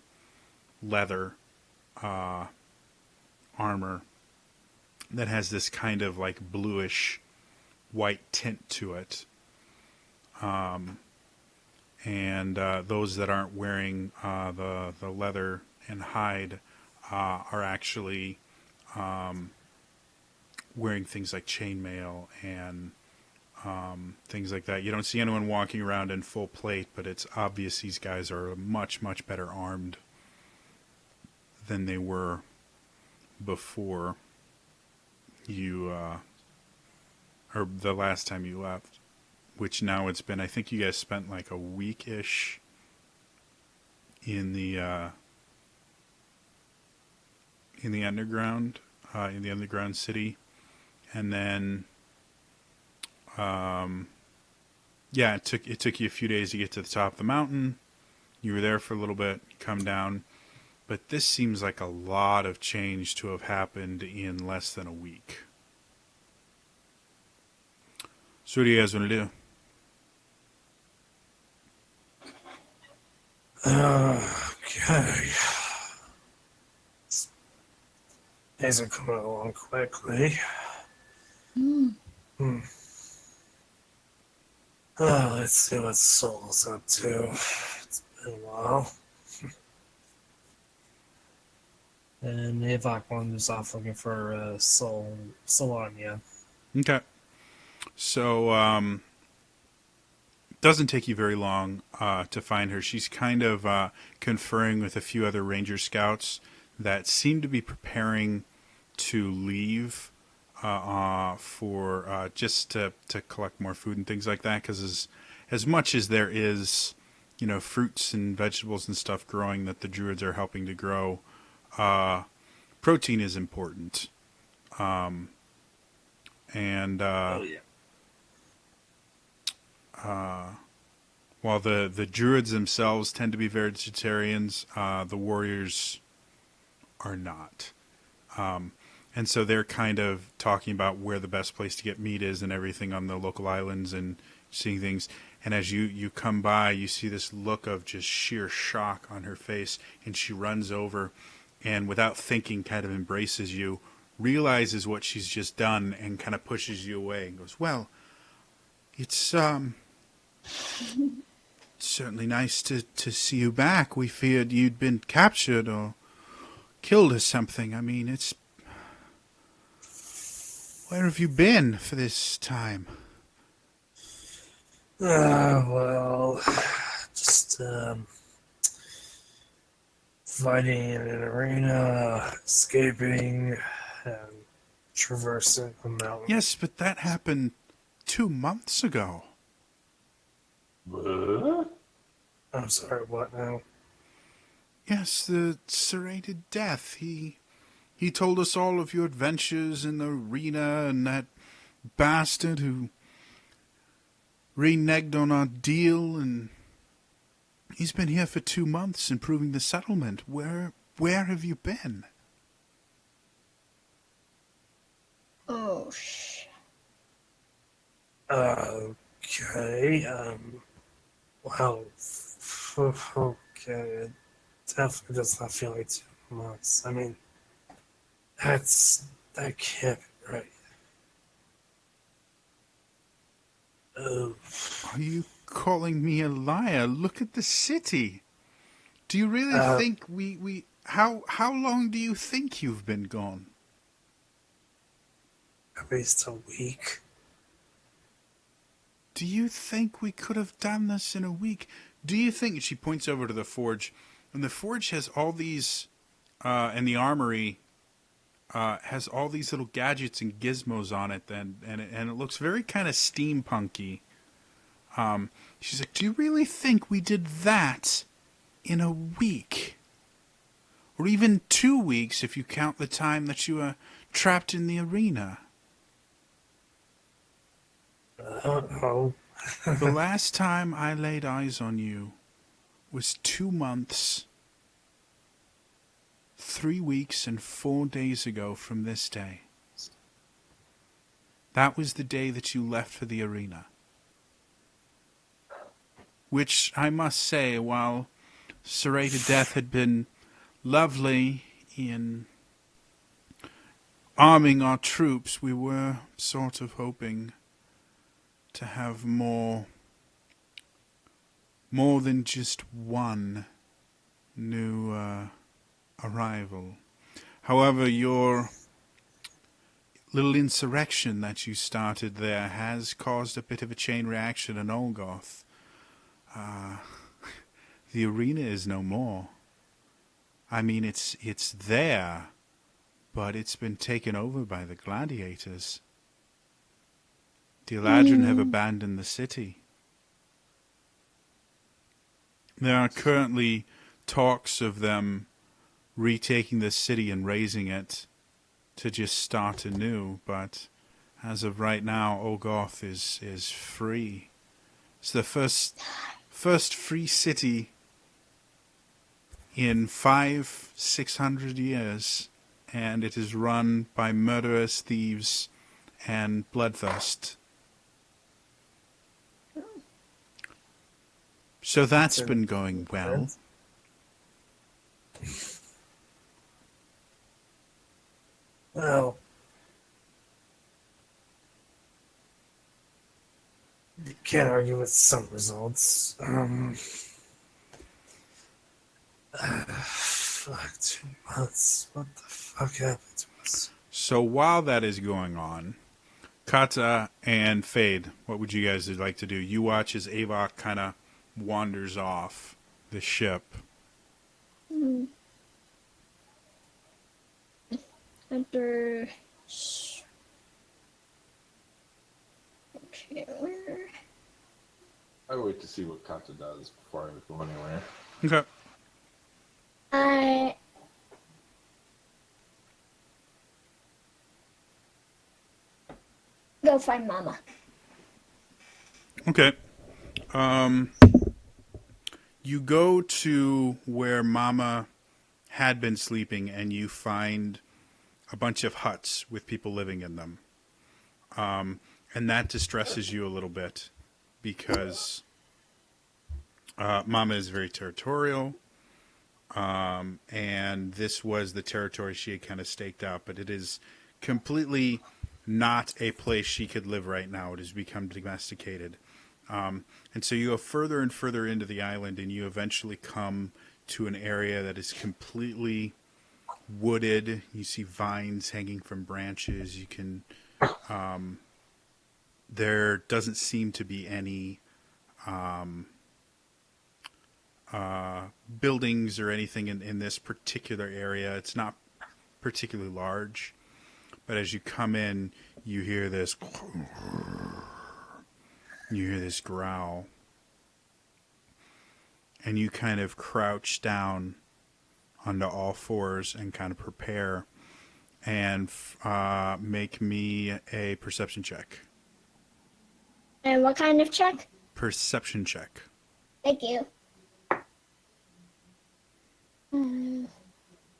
[SPEAKER 4] leather armor that has this kind of like bluish white tint to it. And those that aren't wearing the leather and hide are actually wearing things like chainmail and things like that. You don't see anyone walking around in full plate, but it's obvious these guys are much, much better armed than they were before you, or the last time you left, which now it's been, I think you guys spent like a week-ish in the underground, in the underground city. And then, yeah, it took you a few days to get to the top of the mountain. You were there for a little bit, come down. But this seems like a lot of change to have happened in less than a week. So what do you guys want to do?
[SPEAKER 1] Okay. Days are coming along quickly. Let's see what Soul's up to. It's been a while. And Avok wanders off looking for Solania.
[SPEAKER 4] Okay. So, doesn't take you very long to find her. She's kind of conferring with a few other ranger scouts that seem to be preparing to leave for just to collect more food and things like that. Because as much as there is, fruits and vegetables and stuff growing that the druids are helping to grow, protein is important. And
[SPEAKER 1] Oh yeah.
[SPEAKER 4] while the druids themselves tend to be vegetarians, the warriors are not. And so they're kind of talking about where the best place to get meat is and everything on the local islands and seeing things. And as you come by, you see this look of just sheer shock on her face, and she runs over and without thinking kind of embraces you, realizes what she's just done, and kind of pushes you away and goes, well, it's certainly nice to see you back. We feared you'd been captured or killed or something. I mean, where have you been for this time?
[SPEAKER 1] Well, just fighting in an arena, escaping, and traversing a mountain.
[SPEAKER 4] Yes, but that happened 2 months ago.
[SPEAKER 2] What?
[SPEAKER 1] I'm sorry, what now?
[SPEAKER 4] Yes, the serrated death. He told us all of your adventures in the arena and that bastard who reneged on our deal, and he's been here for 2 months improving the settlement. Where have you been?
[SPEAKER 3] Oh,
[SPEAKER 1] Okay, well, okay, it definitely does not feel like 2 months. I mean, that can't be right. Oh,
[SPEAKER 4] Are you calling me a liar? Look at the city. Do you really
[SPEAKER 1] uh,
[SPEAKER 4] think we how long do you think you've been gone?
[SPEAKER 1] at least a week.
[SPEAKER 4] Do you think we could have done this in a week? Do you think, she points over to the forge, and the forge has all these, and the armory has all these little gadgets and gizmos on it, and it looks very kind of steampunky. She's like, do you really think we did that in a week? Or even 2 weeks if you count the time that you were trapped in the arena?
[SPEAKER 1] I don't know.
[SPEAKER 4] The last time I laid eyes on you was 2 months, 3 weeks, and 4 days ago from this day. That was the day that you left for the arena. Which, I must say, while serrated death had been lovely in arming our troops, we were sort of hoping to have more than just one new arrival. However, your little insurrection that you started there has caused a bit of a chain reaction in Olgoth. The arena is no more. I mean, it's there, but it's been taken over by the gladiators. The Eladrin have abandoned the city. There are currently talks of them retaking the city and razing it to just start anew, but as of right now, Olgoth is free. It's the first free city in 500-600 years, and it is run by murderous thieves and bloodthirst. So that's been going well.
[SPEAKER 1] Well, you can't argue with some results. Fuck, 2 months. What the fuck happened to us?
[SPEAKER 4] So while that is going on, Kata and Fade, what would you guys like to do? You watch as Avok kind of wanders off the ship.
[SPEAKER 3] Enter. Okay, where?
[SPEAKER 2] I wait to see what Kata does before I go anywhere.
[SPEAKER 4] Okay.
[SPEAKER 3] I go find Mama.
[SPEAKER 4] Okay. You go to where Mama had been sleeping, and you find a bunch of huts with people living in them. And that distresses you a little bit because Mama is very territorial, and this was the territory she had kind of staked out, but it is completely not a place she could live right now. It has become domesticated. And so you go further and further into the island, and you eventually come to an area that is completely wooded. You see vines hanging from branches. You can. There doesn't seem to be any buildings or anything in this particular area. It's not particularly large, but as you come in, you hear this. You hear this growl, and you kind of crouch down onto all fours and kind of prepare and make me a perception check.
[SPEAKER 3] And what kind of check?
[SPEAKER 4] Perception check.
[SPEAKER 3] Thank you.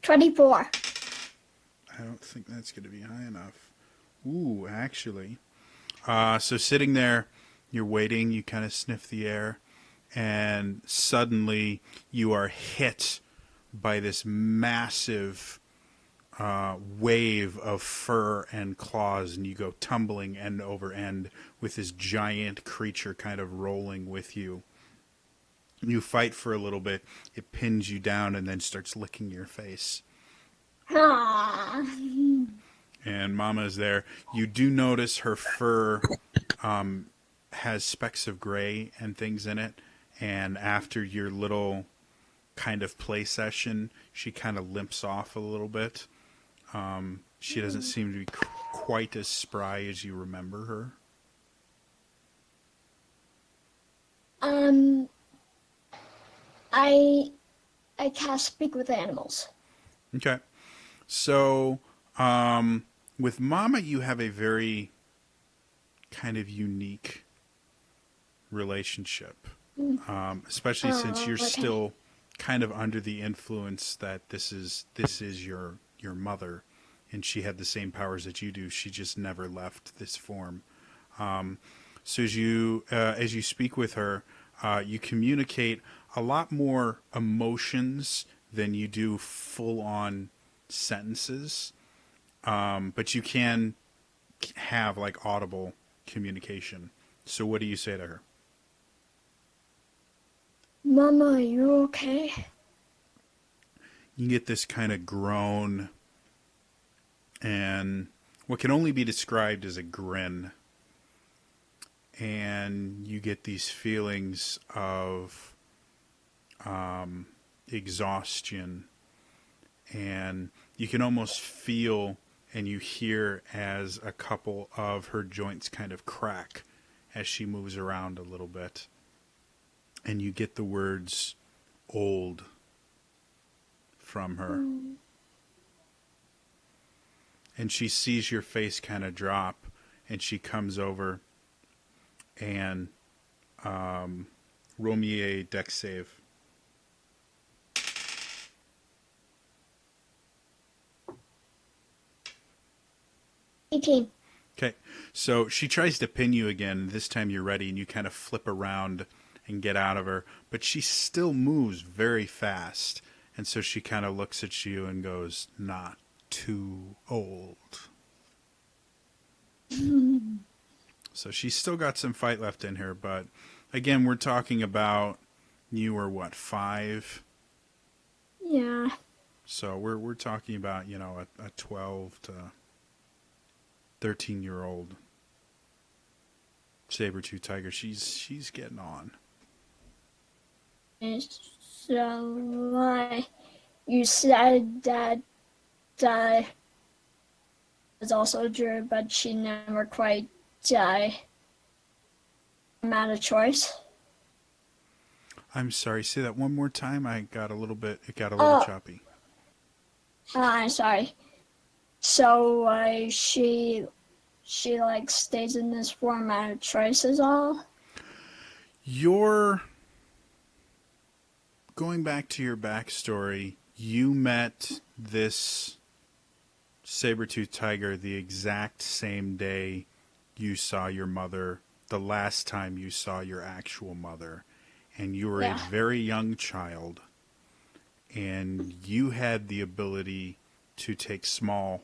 [SPEAKER 3] 24.
[SPEAKER 4] I don't think that's going to be high enough. Ooh, actually. So sitting there, you're waiting, you kind of sniff the air, and suddenly you are hit by this massive wave of fur and claws, and you go tumbling end over end with this giant creature kind of rolling with you. You fight for a little bit, it pins you down and then starts licking your face.
[SPEAKER 3] Ah.
[SPEAKER 4] And Mama is there. You do notice her fur has specks of gray and things in it, and after your little kind of play session, she kind of limps off a little bit. She doesn't seem to be quite as spry as you remember her.
[SPEAKER 3] I cast Speak with Animals.
[SPEAKER 4] Okay. So, with Mama, you have a very kind of unique relationship, especially since you're still kind of under the influence that this is your mother, and she had the same powers that you do. She just never left this form. So as you speak with her, you communicate a lot more emotions than you do full-on sentences, but you can have like audible communication. So what do you say to her?
[SPEAKER 3] Mama, are you okay?
[SPEAKER 4] You get this kind of groan and what can only be described as a grin. And you get these feelings of exhaustion, and you can almost feel and you hear as a couple of her joints kind of crack as she moves around a little bit. And you get the words old from her. And she sees your face kind of drop, and she comes over and roll me a dex save.
[SPEAKER 3] $18.
[SPEAKER 4] Okay, so she tries to pin you again. This time you're ready, and you kind of flip around and get out of her. But she still moves very fast, and so she kind of looks at you and goes, "Not too old." So she's still got some fight left in her, but again, we're talking about you were what, 5?
[SPEAKER 3] Yeah.
[SPEAKER 4] So we're talking about, you know, a 12 to 13-year-old saber-tooth tiger. She's getting on.
[SPEAKER 3] So, you said that was also true, but she never quite I'm out of choice.
[SPEAKER 4] I'm sorry. Say that one more time. I got a little bit. It got a little
[SPEAKER 3] Oh,
[SPEAKER 4] choppy.
[SPEAKER 3] sorry. So she like stays in this form out of choices all.
[SPEAKER 4] You're going back to your backstory. You met this saber-toothed tiger the exact same day you saw your mother, the last time you saw your actual mother, and you were a
[SPEAKER 3] Yeah.
[SPEAKER 4] very young child, and you had the ability to take small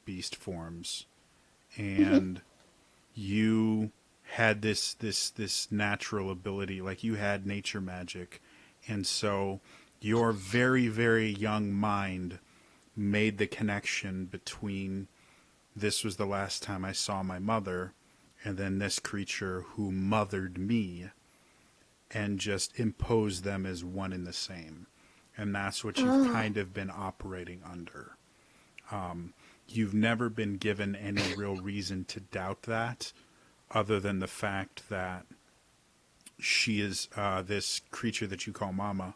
[SPEAKER 4] beast forms, and you had this natural ability, like you had nature magic, and so your very young mind made the connection between this was the last time I saw my mother, and then this creature who mothered me, and just imposed them as one and the same. And that's what you've
[SPEAKER 3] Oh.
[SPEAKER 4] kind of been operating under. You've never been given any real reason to doubt that, other than the fact that she is this creature that you call Mama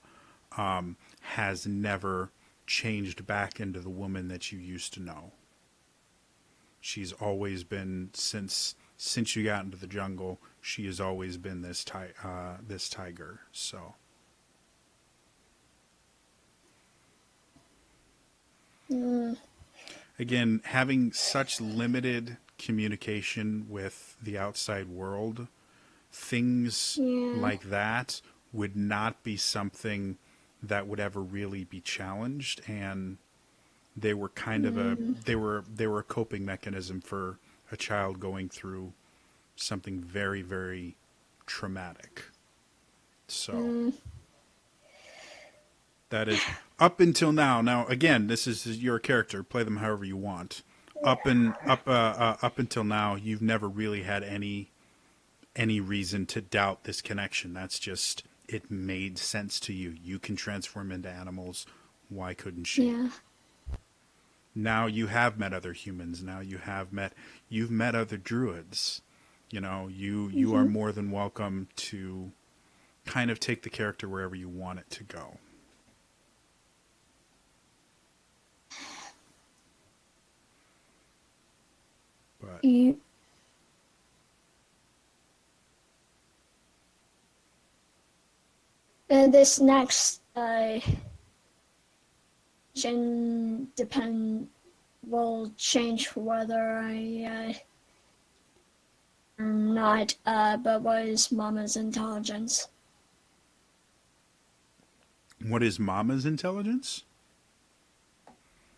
[SPEAKER 4] has never changed back into the woman that you used to know. She's always been since you got into the jungle. She has always been this tiger. So
[SPEAKER 3] Mm,
[SPEAKER 4] again, having such limited communication with the outside world, things
[SPEAKER 3] yeah.
[SPEAKER 4] like that would not be something that would ever really be challenged, and they were kind of
[SPEAKER 3] Mm,
[SPEAKER 4] they were a coping mechanism for a child going through something very traumatic. So
[SPEAKER 3] mm,
[SPEAKER 4] that is up until now. Now again, this is your character. Play them however you want. Up until now, you've never really had any reason to doubt this connection. That's just it made sense to you. You can transform into animals. Why couldn't she?
[SPEAKER 3] yeah.
[SPEAKER 4] Now you have met other humans. Now you've met other druids. You know, you are
[SPEAKER 3] Hmm.
[SPEAKER 4] more than welcome to kind of take the character wherever you want it to go. But
[SPEAKER 3] You, this next gen depend will change whether I or not. But what is Mama's intelligence?
[SPEAKER 4] what is Mama's intelligence?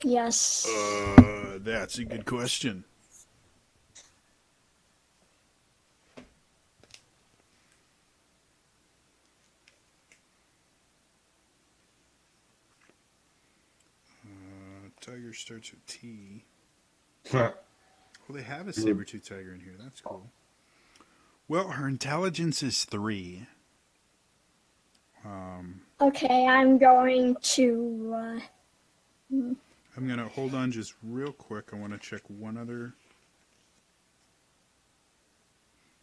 [SPEAKER 3] Yes.
[SPEAKER 4] That's a good question. Tiger starts with T. Well, they have a saber-tooth tiger in here. That's cool. Well, her intelligence is 3.
[SPEAKER 3] Okay, I'm going to.
[SPEAKER 4] I'm gonna hold on just real quick. I want to check one other.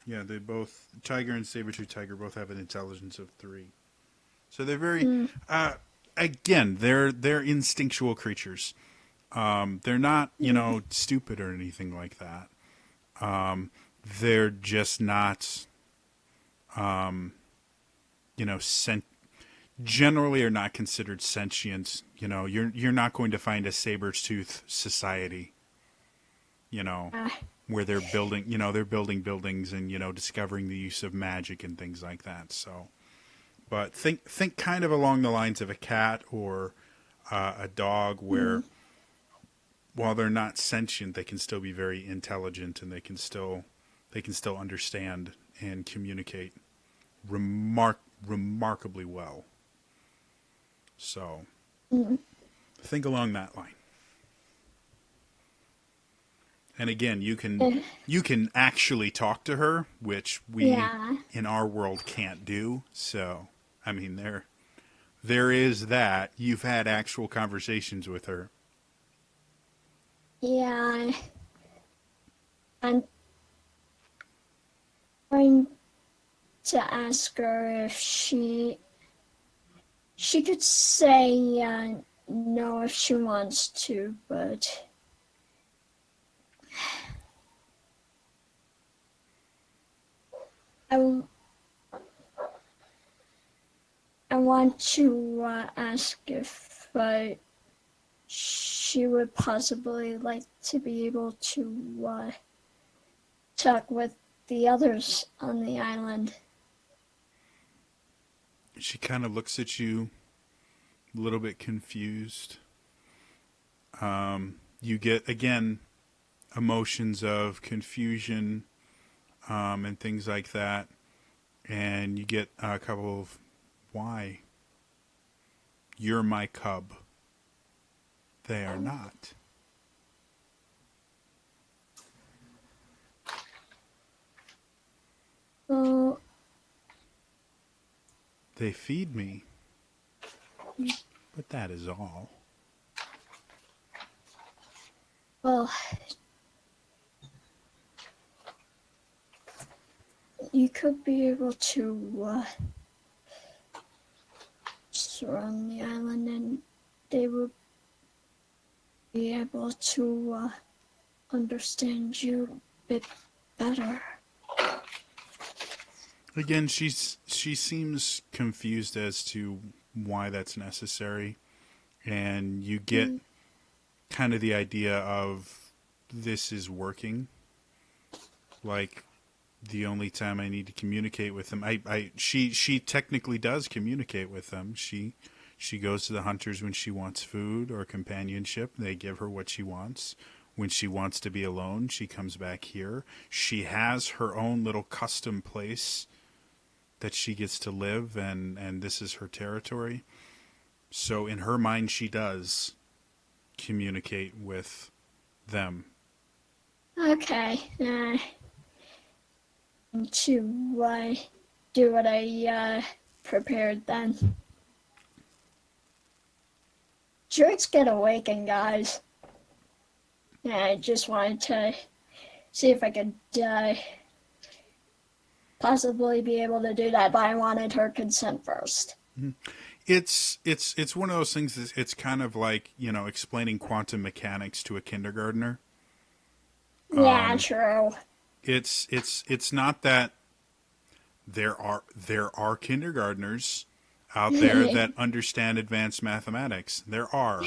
[SPEAKER 4] Yeah, they both tiger and saber-tooth tiger both have an intelligence of 3. So they're very.
[SPEAKER 3] Mm,
[SPEAKER 4] Again, they're instinctual creatures. They're not
[SPEAKER 3] mm,
[SPEAKER 4] stupid or anything like that. They're just not sent. Generally, are not considered sentient. You're not going to find a saber-tooth society. You know,
[SPEAKER 3] uh,
[SPEAKER 4] where they're building buildings and discovering the use of magic and things like that. So, but think kind of along the lines of a cat or a dog, where
[SPEAKER 3] mm,
[SPEAKER 4] while they're not sentient, they can still be very intelligent, and they can still understand and communicate remarkably well. So
[SPEAKER 3] mm.
[SPEAKER 4] think along that line. And again,
[SPEAKER 3] Eh,
[SPEAKER 4] you can actually talk to her, which we
[SPEAKER 3] yeah,
[SPEAKER 4] in our world can't do. So I mean, there is that. You've had actual conversations with her.
[SPEAKER 3] yeah. I'm going to ask her if she She could say no if she wants to, but I, I want to ask if she would possibly like to be able to talk with the others on the island.
[SPEAKER 4] She kind of looks at you, a little bit confused. You get, again, emotions of confusion and things like that. And you get a couple of, why? You're my cub. They are not.
[SPEAKER 3] Well,
[SPEAKER 4] They feed me, but that is all.
[SPEAKER 3] well, you could be able to surround the island and they would be able to understand you a bit better.
[SPEAKER 4] Again, she seems confused as to why that's necessary, and you get kind of the idea of this is working. Like the only time I need to communicate with them, she technically does communicate with them. She goes to the hunters when she wants food or companionship. They give her what she wants. When she wants to be alone, she comes back here. She has her own little custom place that she gets to live, and this is her territory. So in her mind, she does communicate with them.
[SPEAKER 3] Okay. To do what I prepared then. Jerks get awakened, guys. Yeah, I just wanted to see if I could possibly be able to do that, but I wanted her consent first.
[SPEAKER 4] It's one of those things. It's kind of like, explaining quantum mechanics to a kindergartner.
[SPEAKER 3] Yeah, true.
[SPEAKER 4] It's not that there are kindergartners out there that understand advanced mathematics. There are.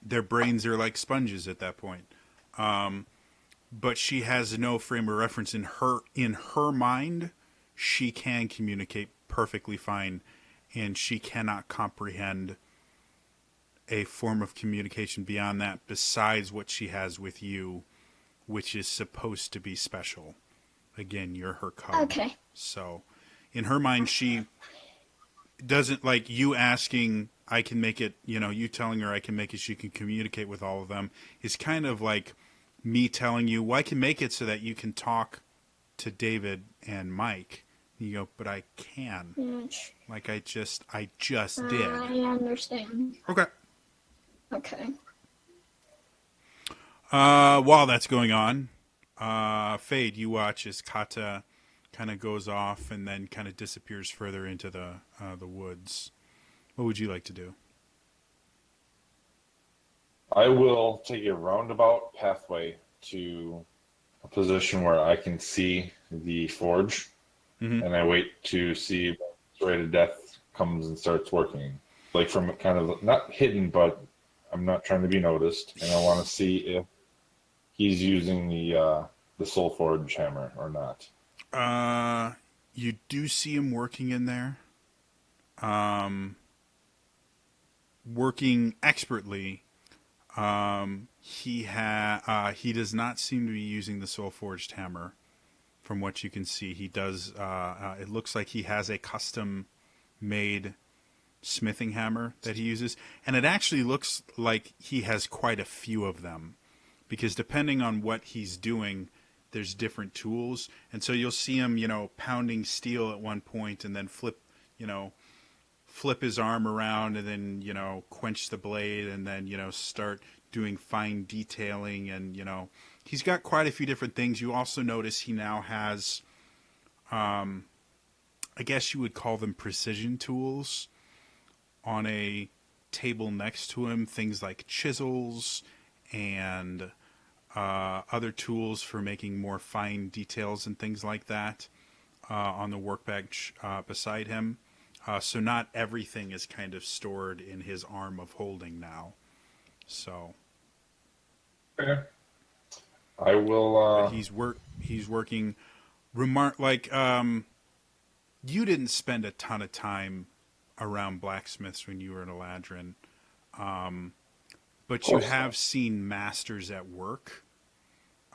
[SPEAKER 4] Their brains are like sponges at that point. But she has no frame of reference in her mind. She can communicate perfectly fine, and she cannot comprehend a form of communication beyond that besides what she has with you, which is supposed to be special. Again, you're her cub.
[SPEAKER 3] Okay.
[SPEAKER 4] So in her mind, she doesn't like you asking, I can make it, you telling her I can make it, she can communicate with all of them, is kind of like me telling you, well, I can make it so that you can talk to David and Mike. And you go, but I can. Like I just did.
[SPEAKER 3] I understand.
[SPEAKER 4] Okay.
[SPEAKER 3] Okay.
[SPEAKER 4] While that's going on, Fade, you watch as Kata kind of goes off and then kind of disappears further into the woods. What would you like to do?
[SPEAKER 2] I will take a roundabout pathway to a position where I can see the forge, and I wait to see when Ray to Death comes and starts working. Like from kind of not hidden, but I'm not trying to be noticed, and I want to see if he's using the Soul Forge hammer or not.
[SPEAKER 4] You do see him working in there, working expertly. He does not seem to be using the Soul Forged hammer. From what you can see, he does. It looks like he has a custom made smithing hammer that he uses, and it actually looks like he has quite a few of them, because depending on what he's doing, there's different tools, and so you'll see him, pounding steel at one point, and then flip his arm around, and then quench the blade, and then start doing fine detailing, and he's got quite a few different things. You also notice he now has I guess you would call them precision tools on a table next to him. Things like chisels and other tools for making more fine details and things like that on the workbench beside him. So not everything is kind of stored in his arm of holding now. So,
[SPEAKER 2] Okay. I will.
[SPEAKER 4] but He's working. You didn't spend a ton of time around blacksmiths when you were in Eladrin, but you have seen masters at work.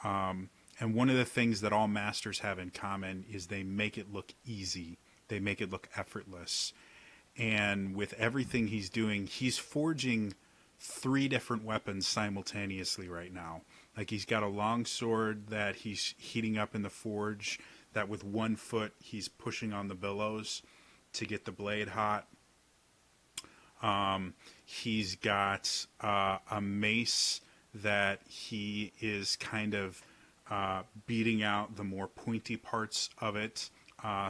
[SPEAKER 4] And one of the things that all masters have in common is they make it look easy. They make it look effortless. And with everything he's doing, he's forging 3 different weapons simultaneously right now. Like he's got a long sword that he's heating up in the forge, that with one foot he's pushing on the bellows to get the blade hot. He's got a mace that he is kind of beating out the more pointy parts of it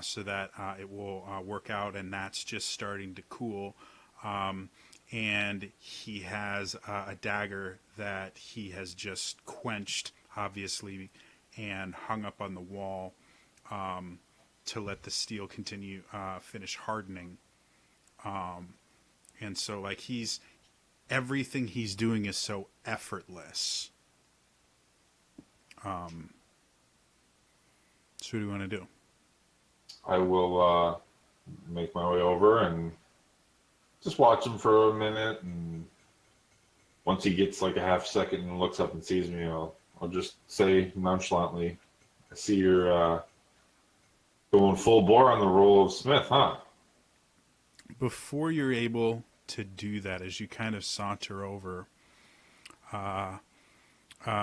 [SPEAKER 4] so that it will work out, and that's just starting to cool. And he has a dagger that he has just quenched, obviously, and hung up on the wall to let the steel continue finish hardening. And so, like, everything he's doing is so effortless. So what do you want to do?
[SPEAKER 2] I will make my way over and just watch him for a minute, and once he gets like a half second and looks up and sees me, I'll just say nonchalantly, "I see you're going full bore on the role of Smith, huh?"
[SPEAKER 4] Before you're able to do that, as you kind of saunter over,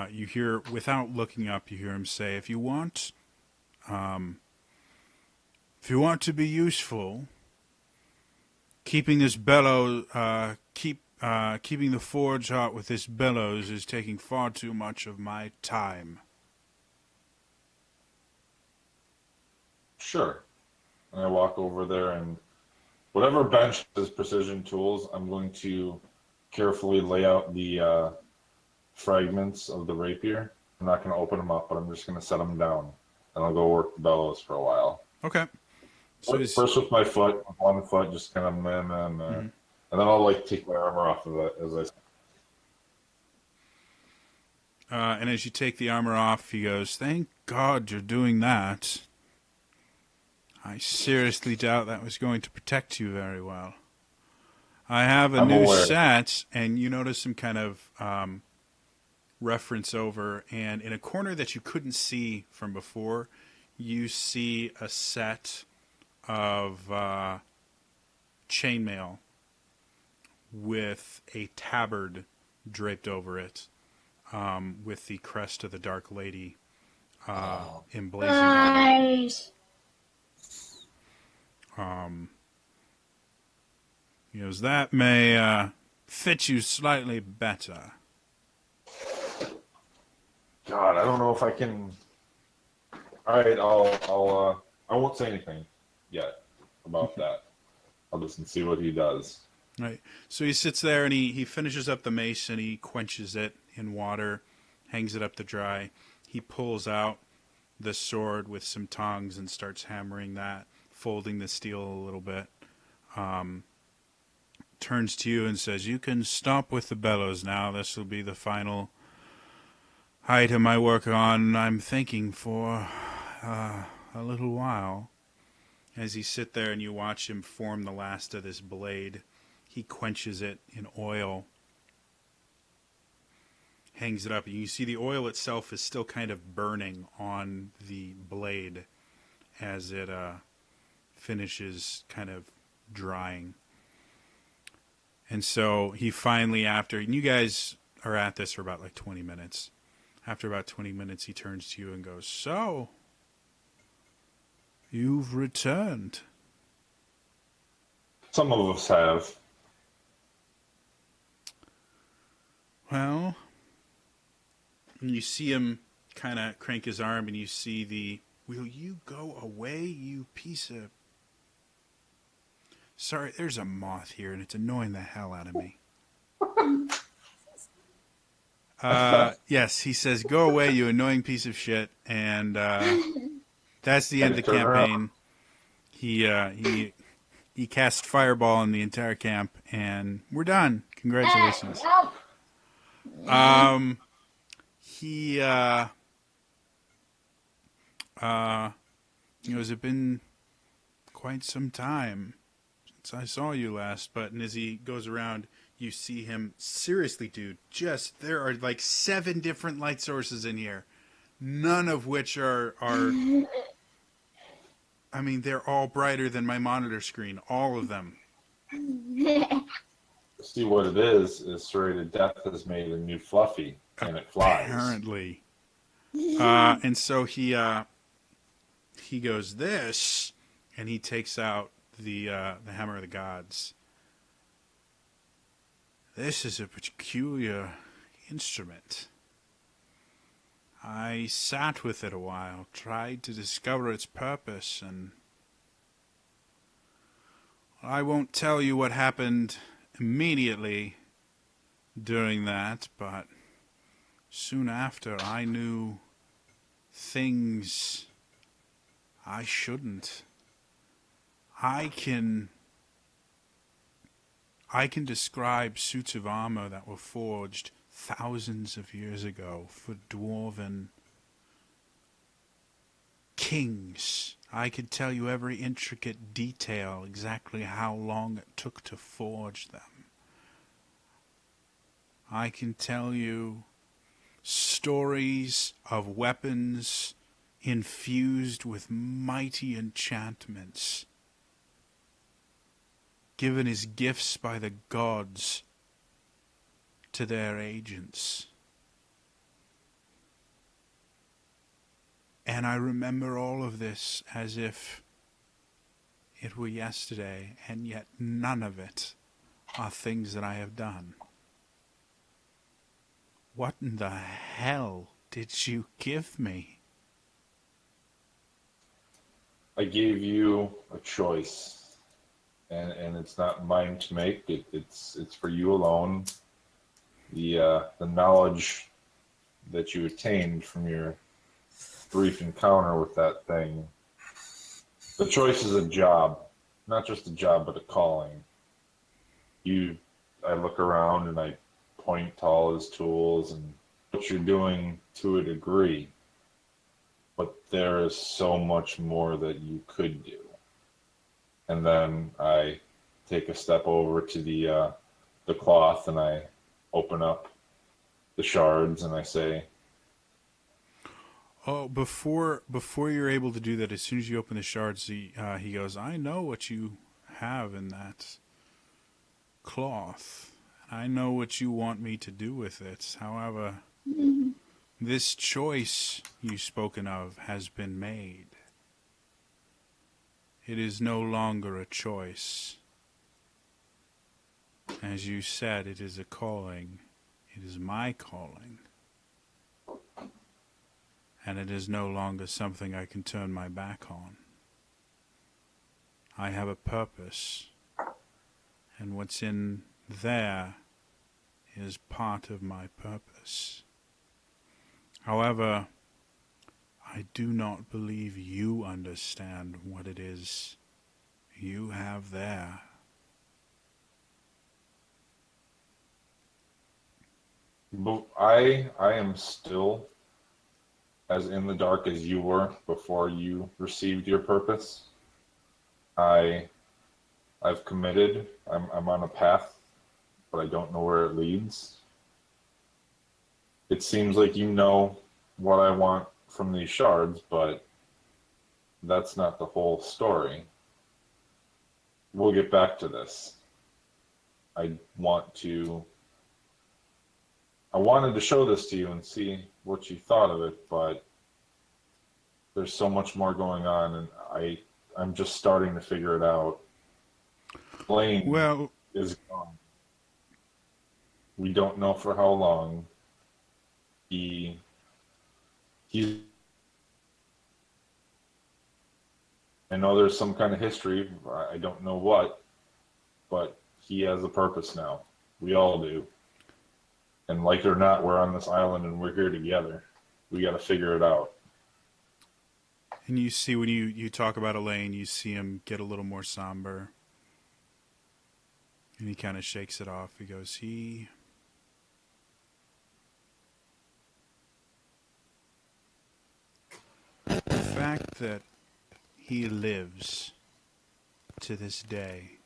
[SPEAKER 4] you hear, without looking up, you hear him say, "If you want to be useful, keeping this keeping the forge hot with this bellows is taking far too much of my time."
[SPEAKER 2] Sure. And I walk over there, and whatever bench has precision tools, I'm going to carefully lay out the fragments of the rapier. I'm not going to open them up, but I'm just going to set them down, and I'll go work the bellows for a while.
[SPEAKER 4] Okay. So
[SPEAKER 2] First with my foot, with one foot, just kind of meh, meh, meh. Mm-hmm. And then I'll like take my armor off of it as
[SPEAKER 4] and as you take the armor off, he goes, "Thank God you're doing that. I seriously doubt that was going to protect you very well. I have a new set," and you notice some kind of reference over, and in a corner that you couldn't see from before, you see a set of chainmail with a tabard draped over it, with the crest of the Dark Lady emblazoned on it. He goes, "That may fit you slightly better."
[SPEAKER 2] God, I don't know if I can. All right, I won't say anything yet about that. I'll just see what he does.
[SPEAKER 4] Right. So he sits there and he finishes up the mace and he quenches it in water, hangs it up to dry. He pulls out the sword with some tongs and starts hammering that, folding the steel a little bit. Turns to you and says, "You can stop with the bellows now. This will be the final item I work on, I'm thinking, for a little while." As you sit there and you watch him form the last of this blade, he quenches it in oil, hangs it up, and you see the oil itself is still kind of burning on the blade as it finishes kind of drying. And so he finally, and you guys are at this for about like 20 minutes. After about 20 minutes, he turns to you and goes, "So, you've returned."
[SPEAKER 2] Some of us have.
[SPEAKER 4] Well, and you see him kind of crank his arm, and you see "Will you go away, you piece of Sorry, there's a moth here and it's annoying the hell out of me. Yes, he says, "Go away, you annoying piece of shit," and that's the end of the
[SPEAKER 2] Turn around.
[SPEAKER 4] campaign. He cast fireball in the entire camp, and we're done. Congratulations.
[SPEAKER 3] Well,
[SPEAKER 4] He has it been quite some time since I saw you last? But and as he goes around, you see him. Seriously, dude, there are like 7 different light sources in here, none of which are. I mean, they're all brighter than my monitor screen. All of them.
[SPEAKER 2] See what it is serrated death has made a new Fluffy, and it flies.
[SPEAKER 4] Apparently. And so he goes this, and he takes out the hammer of the gods. This is a peculiar instrument. I sat with it a while, tried to discover its purpose, and I won't tell you what happened immediately during that, but soon after I knew things I shouldn't. I can describe suits of armor that were forged thousands of years ago for dwarven kings. I could tell you every intricate detail, exactly how long it took to forge them. I can tell you stories of weapons infused with mighty enchantments, given as gifts by the gods to their agents. And I remember all of this as if it were yesterday, and yet none of it are things that I have done. What in the hell did you give me?
[SPEAKER 2] I gave you a choice, and it's not mine to make. It's for you alone. The knowledge that you attained from your brief encounter with that thing. The choice is a job, not just a job, but a calling. I look around and I point to all his tools and what you're doing to a degree, but there is so much more that you could do. And then I take a step over to the cloth and I open up the shards and I say,
[SPEAKER 4] Oh, before you're able to do that, as soon as you open the shards, he goes, "I know what you have in that cloth. I know what you want me to do with it. However, this choice you've spoken of has been made. It is no longer a choice. As you said, it is a calling. It is my calling. And it is no longer something I can turn my back on. I have a purpose, and what's in there is part of my purpose. However, I do not believe you understand what it is you have there."
[SPEAKER 2] But I am still as in the dark as you were before you received your purpose. I've committed. I'm on a path, but I don't know where it leads. It seems like you know what I want from these shards, but that's not the whole story. We'll get back to this. I wanted to show this to you and see what you thought of it, but there's so much more going on, and I'm just starting to figure it out. Blaine is gone. We don't know for how long. He's I know there's some kind of history. I don't know what, but he has a purpose now. We all do. And like it or not, we're on this island and we're here together. We got to figure it out.
[SPEAKER 4] And you see when you talk about Elaine, you see him get a little more somber. And he kind of shakes it off. He goes, the fact that he lives to this day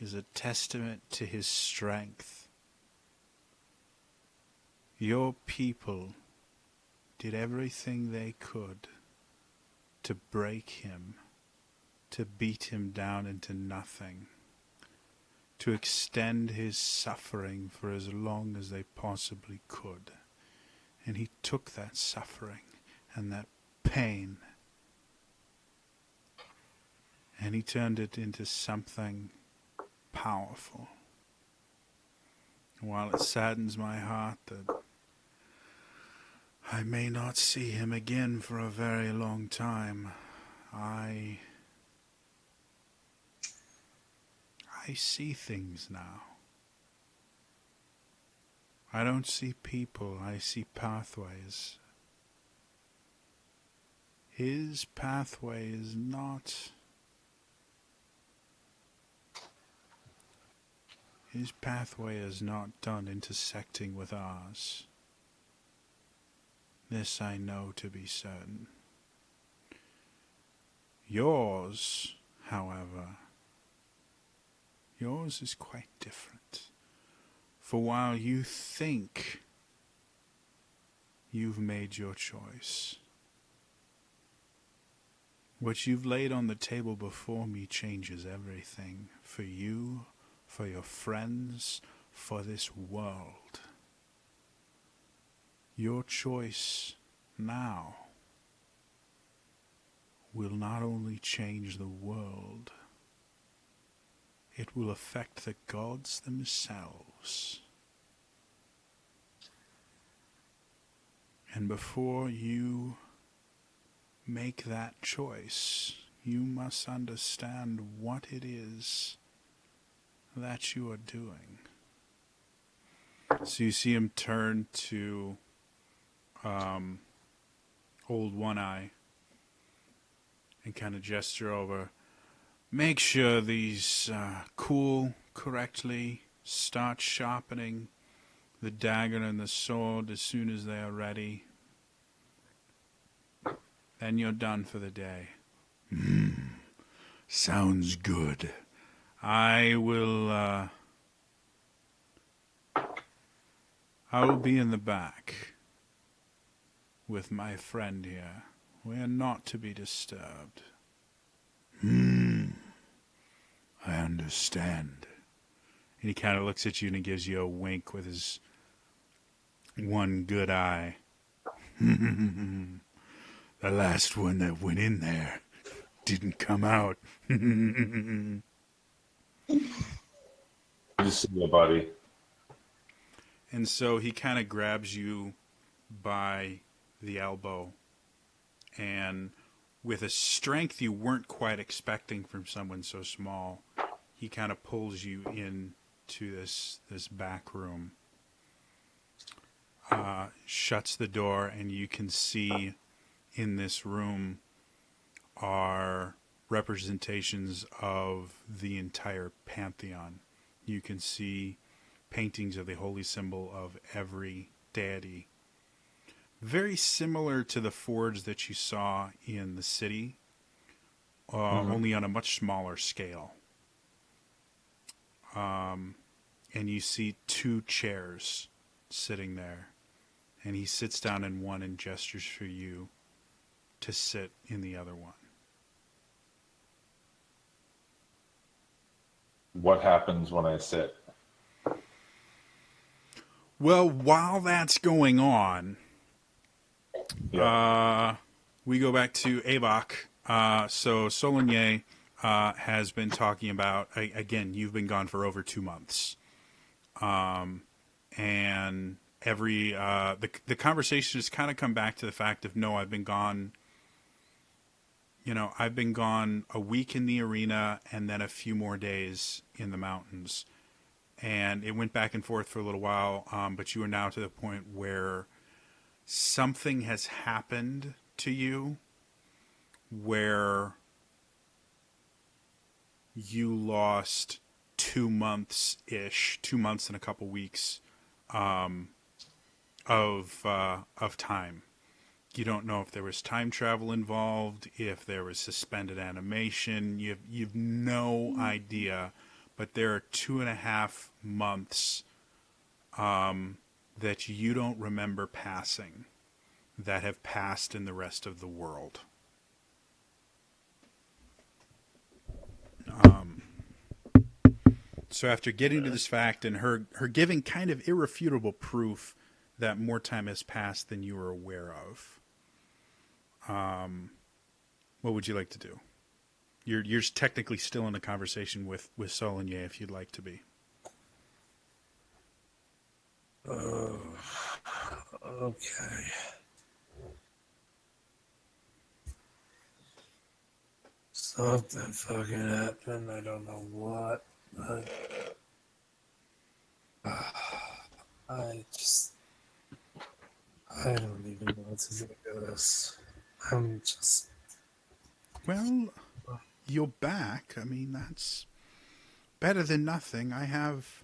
[SPEAKER 4] is a testament to his strength. Your people did everything they could to break him, to beat him down into nothing, to extend his suffering for as long as they possibly could. And he took that suffering and that pain and he turned it into something powerful. While it saddens my heart that I may not see him again for a very long time, I see things now. I don't see people, I see pathways. His pathway is not... His pathway is not done intersecting with ours. This I know to be certain. Yours, however, yours is quite different. For while you think you've made your choice, what you've laid on the table before me changes everything for you, for your friends, for this world. Your choice now will not only change the world, it will affect the gods themselves. And before you make that choice, you must understand what it is that you are doing. So you see him turn to old One Eye and kind of gesture over. Make sure these cool correctly. Start sharpening the dagger and the sword as soon as they are ready. Then you're done for the day. Sounds good. I will be in the back with my friend here. We are not to be disturbed. I understand. And he kind of looks at you and he gives you a wink with his one good eye. The last one that went in there didn't come out.
[SPEAKER 2] Good to see you, buddy.
[SPEAKER 4] And so he kind of grabs you by the elbow, and with a strength you weren't quite expecting from someone so small, he kind of pulls you into this back room, shuts the door, and you can see in this room are representations of the entire pantheon. You can see paintings of the holy symbol of every deity. Very similar to the forge that you saw in the city, only on a much smaller scale. And you see two chairs sitting there. And he sits down in one and gestures for you to sit in the other one.
[SPEAKER 2] What happens when I sit?
[SPEAKER 4] Well, while that's going on,
[SPEAKER 2] Yeah.
[SPEAKER 4] we go back to Avok. So Solonier has been talking about, again, you've been gone for over 2 months. And every, the conversation has kind of come back to the fact of, no, I've been gone I've been gone a week in the arena and then a few more days in the mountains. And it went back and forth for a little while, but you are now to the point where something has happened to you where you lost 2 months ish, 2 months and a couple weeks of time. You don't know if there was time travel involved, if there was suspended animation. You've no idea, but there are 2.5 months that you don't remember passing that have passed in the rest of the world. So after getting to this fact and her giving kind of irrefutable proof that more time has passed than you were aware of, what would you like to do? You're technically still in a conversation with Soligny if you'd like to be.
[SPEAKER 1] Oh, okay. Something fucking happened. I don't know what. But I don't even know what to think of this. I'm just.
[SPEAKER 4] Well, you're back. I mean, that's better than nothing. I have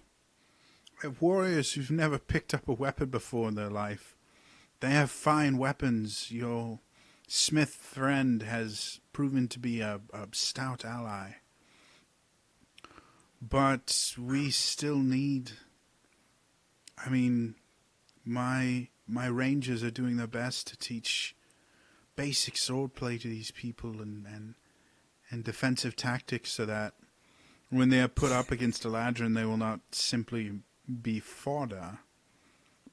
[SPEAKER 4] warriors who've never picked up a weapon before in their life. They have fine weapons. Your smith friend has proven to be a stout ally. But we still need... I mean, my rangers are doing their best to teach basic swordplay to these people and defensive tactics so that when they are put up against Eladrin, they will not simply be fodder.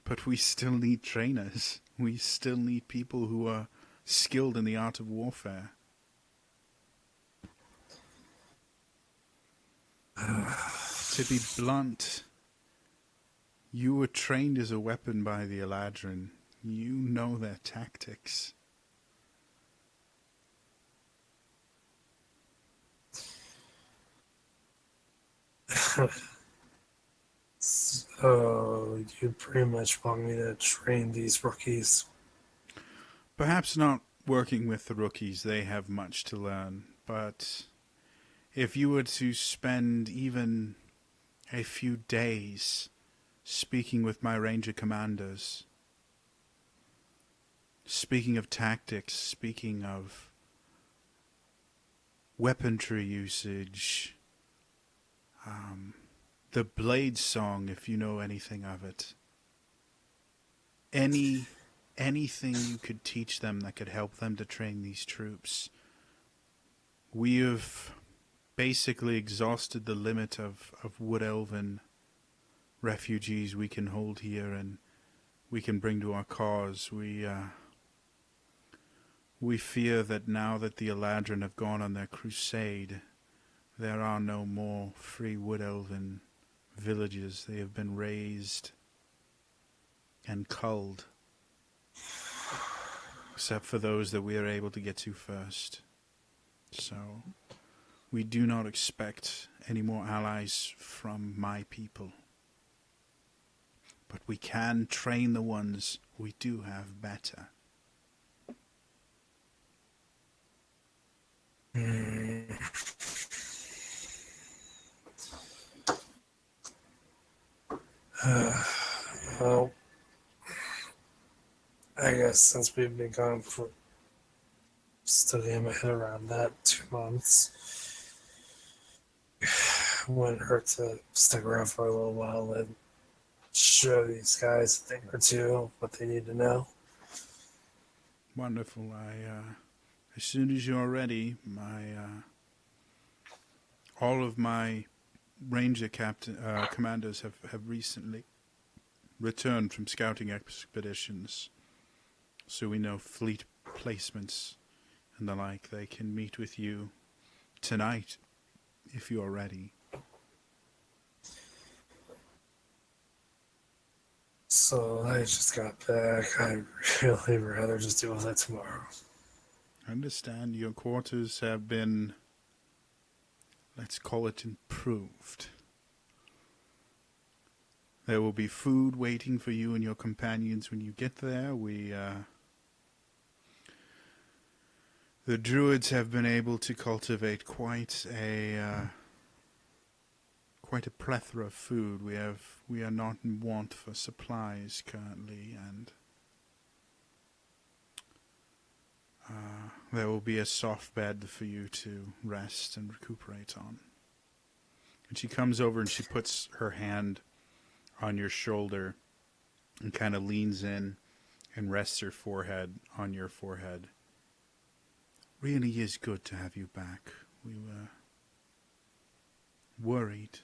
[SPEAKER 4] But we still need trainers. We still need people who are skilled in the art of warfare. To be blunt, you were trained as a weapon by the Eladrin. You know their tactics.
[SPEAKER 1] So you pretty much want me to train these rookies?
[SPEAKER 4] Perhaps not working with the rookies, they have much to learn, but if you were to spend even a few days speaking with my ranger commanders, speaking of tactics, speaking of weaponry usage, the Blade Song, if you know anything of it, anything you could teach them that could help them to train these troops. We have basically exhausted the limit of Wood Elven refugees we can hold here and we can bring to our cause. We fear that now that the Eladrin have gone on their crusade, there are no more free Wood Elven villages. They have been razed and culled, except for those that we are able to get to first. So we do not expect any more allies from my people. But we can train the ones we do have better.
[SPEAKER 1] Well, I guess since we've been gone for still getting my head around that 2 months, wouldn't hurt to stick around for a little while and show these guys a thing or two what they need to know.
[SPEAKER 4] Wonderful. As soon as you're ready, all of my ranger commanders have recently returned from scouting expeditions, so we know fleet placements and the like. They can meet with you tonight if you're ready.
[SPEAKER 1] So I just got back. I'd really rather just deal with it tomorrow.
[SPEAKER 4] I understand your quarters have been, let's call it, improved. There will be food waiting for you and your companions when you get there. The druids have been able to cultivate quite a plethora of food. We are not in want for supplies currently, and there will be a soft bed for you to rest and recuperate on. And she comes over and she puts her hand on your shoulder and kind of leans in and rests her forehead on your forehead. Really is good to have you back. We were worried.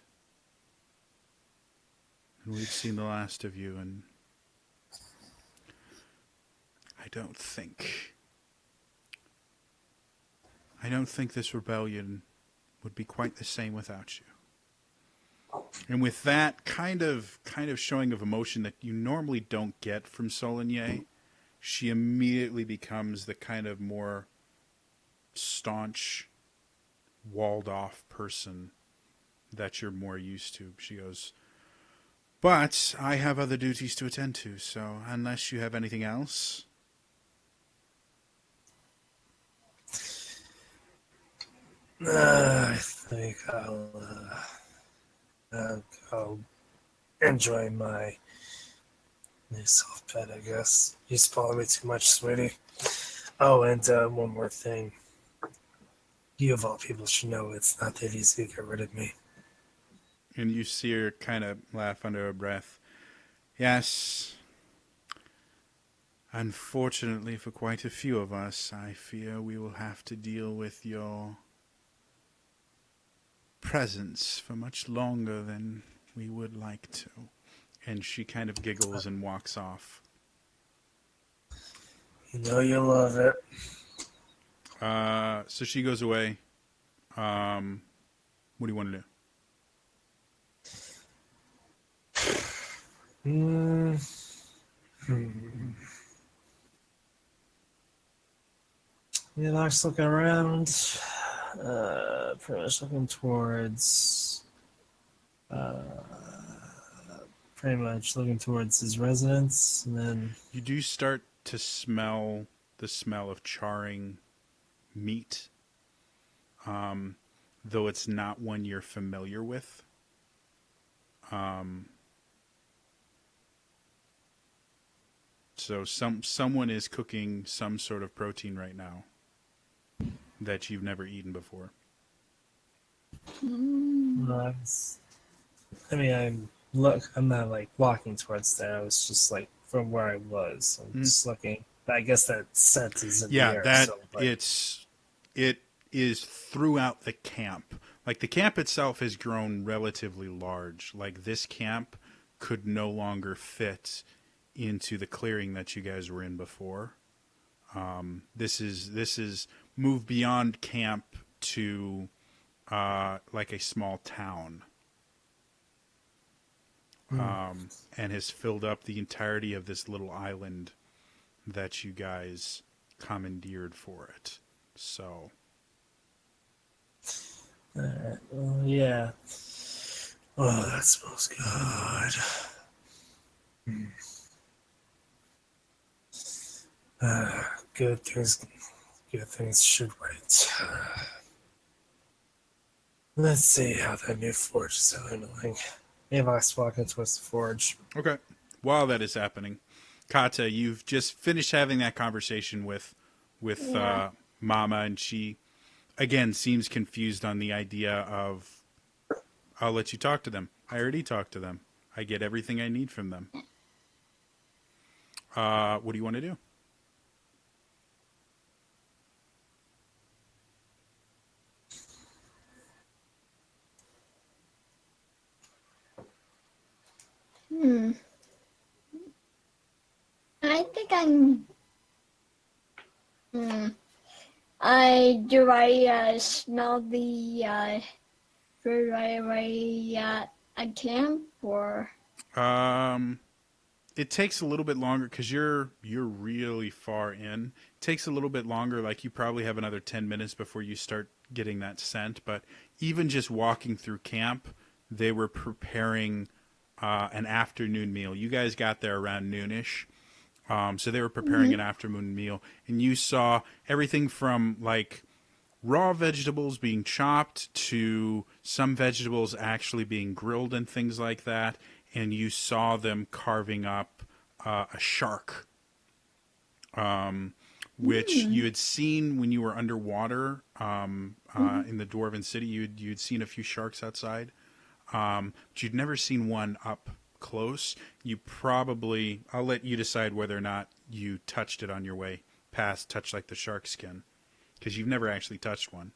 [SPEAKER 4] And we'd seen the last of you, and I don't think this rebellion would be quite the same without you. And with that kind of showing of emotion that you normally don't get from Soligny, she immediately becomes the kind of more staunch, walled-off person that you're more used to. She goes, but I have other duties to attend to, so unless you have anything else...
[SPEAKER 1] I think I'll enjoy my new soft pet, I guess. You spoil me too much, sweetie. Oh, and one more thing. You of all people should know it's not that easy to get rid of me.
[SPEAKER 4] And you see her kind of laugh under her breath. Yes. Unfortunately for quite a few of us, I fear we will have to deal with your presence for much longer than we would like to. And she kind of giggles and walks off.
[SPEAKER 1] You know you love it.
[SPEAKER 4] So she goes away. What do you want to do?
[SPEAKER 1] Yeah, Locke's looking around. Pretty much looking towards his residence, and then
[SPEAKER 4] You do start to smell the smell of charring meat, though it's not one you're familiar with. So someone is cooking some sort of protein right now that you've never eaten before.
[SPEAKER 1] I'm not like walking towards there. I was just like from where I was. I'm just looking. I guess that scent is in the air.
[SPEAKER 4] It is throughout the camp. Like the camp itself has grown relatively large. Like this camp could no longer fit into the clearing that you guys were in before. This is moved beyond camp to like a small town, and has filled up the entirety of this little island that you guys commandeered for it. So,
[SPEAKER 1] well, yeah. Oh, that smells good. Good things should wait. Let's see how that new forge is handling. Avok's walking towards the forge.
[SPEAKER 4] okay. While that is happening, Kata, you've just finished having that conversation with Mama, and she, again, seems confused on the idea of, I'll let you talk to them. I already talked to them. I get everything I need from them. What do you want to do?
[SPEAKER 3] I think I'm. I smell the food right away at a camp or.
[SPEAKER 4] it takes a little bit longer because you're really far in. It takes a little bit longer. Like you probably have another 10 minutes before you start getting that scent. But even just walking through camp, they were preparing an afternoon meal. You guys got there around noonish, so they were preparing an afternoon meal, and you saw everything from like raw vegetables being chopped to some vegetables actually being grilled and things like that. And you saw them carving up a shark, which you had seen when you were underwater in the Dwarven City. You'd seen a few sharks outside, but you'd never seen one up close. You probably, I'll let you decide whether or not you touched it on your way past, touch like the shark skin, because you've never actually touched one.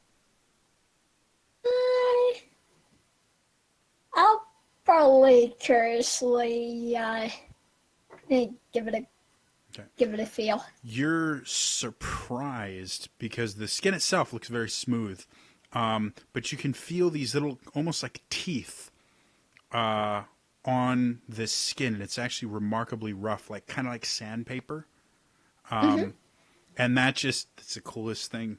[SPEAKER 3] I'll probably curiously give it a give it a feel.
[SPEAKER 4] You're surprised because the skin itself looks very smooth, but you can feel these little, almost like teeth, on this skin, and it's actually remarkably rough, like kind of like sandpaper. And that it's the coolest thing.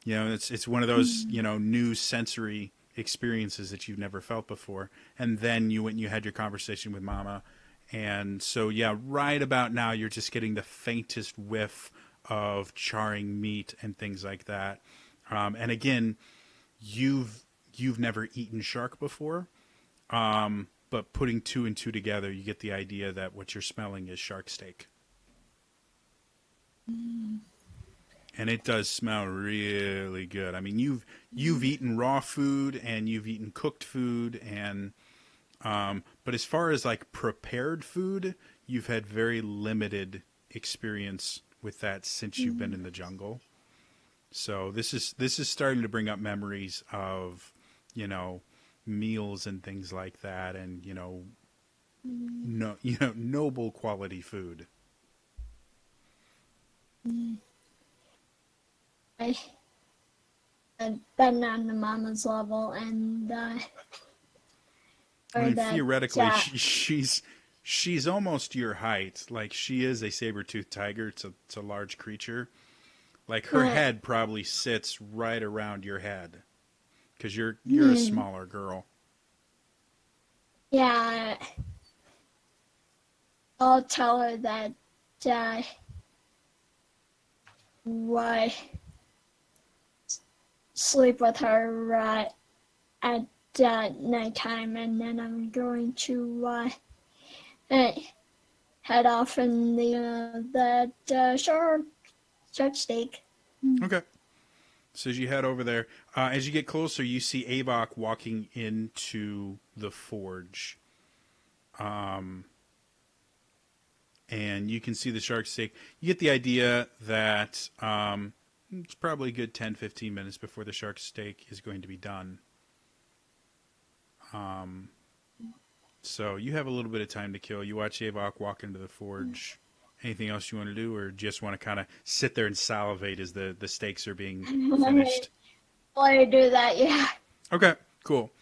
[SPEAKER 4] You know, it's one of those, new sensory experiences that you've never felt before. And then you went and you had your conversation with Mama. And so, yeah, right about now, you're just getting the faintest whiff of charring meat and things like that. And again, you've never eaten shark before. But putting two and two together, you get the idea that what you're smelling is shark steak. And it does smell really good. I mean, you've eaten raw food and you've eaten cooked food, and but as far as like prepared food, you've had very limited experience with that since you've been in the jungle. So this is starting to bring up memories of, meals and things like that, and noble quality food.
[SPEAKER 3] I've been on the Mama's level, and
[SPEAKER 4] I mean,
[SPEAKER 3] that,
[SPEAKER 4] theoretically, she's almost your height. Like, she is a saber-toothed tiger. It's a large creature. Like, her head probably sits right around your head, because you're a smaller girl.
[SPEAKER 3] Yeah, I'll tell her that why sleep with her at nighttime, and then I'm going to head off in that shark steak.
[SPEAKER 4] Okay. So as you head over there, as you get closer, you see Avok walking into the forge. And you can see the shark steak. You get the idea that it's probably a good 10, 15 minutes before the shark steak is going to be done. So you have a little bit of time to kill. You watch Avok walk into the forge. Anything else you want to do, or just want to kind of sit there and salivate as the steaks are being finished?
[SPEAKER 3] I'll do that, yeah.
[SPEAKER 4] Okay, cool.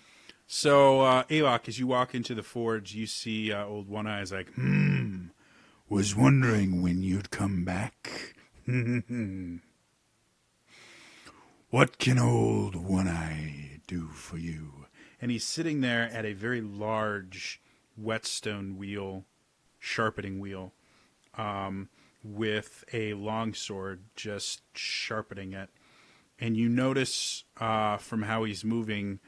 [SPEAKER 4] So, Avok, as you walk into the forge, you see old One Eye's like, was wondering when you'd come back. What can old One Eye do for you? And he's sitting there at a very large whetstone wheel, sharpening wheel, with a longsword just sharpening it. And you notice from how he's moving,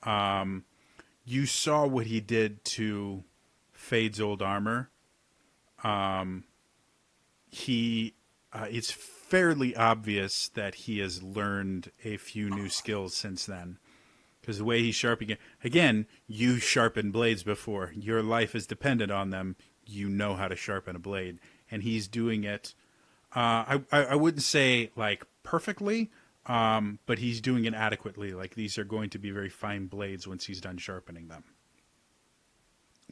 [SPEAKER 4] you saw what he did to Fade's old armor. It's fairly obvious that he has learned a few new skills since then. Because the way he's sharpening it, again, you sharpened blades before. Your life is dependent on them. You know how to sharpen a blade. And he's doing it, I wouldn't say like perfectly, but he's doing it adequately. Like, these are going to be very fine blades once he's done sharpening them.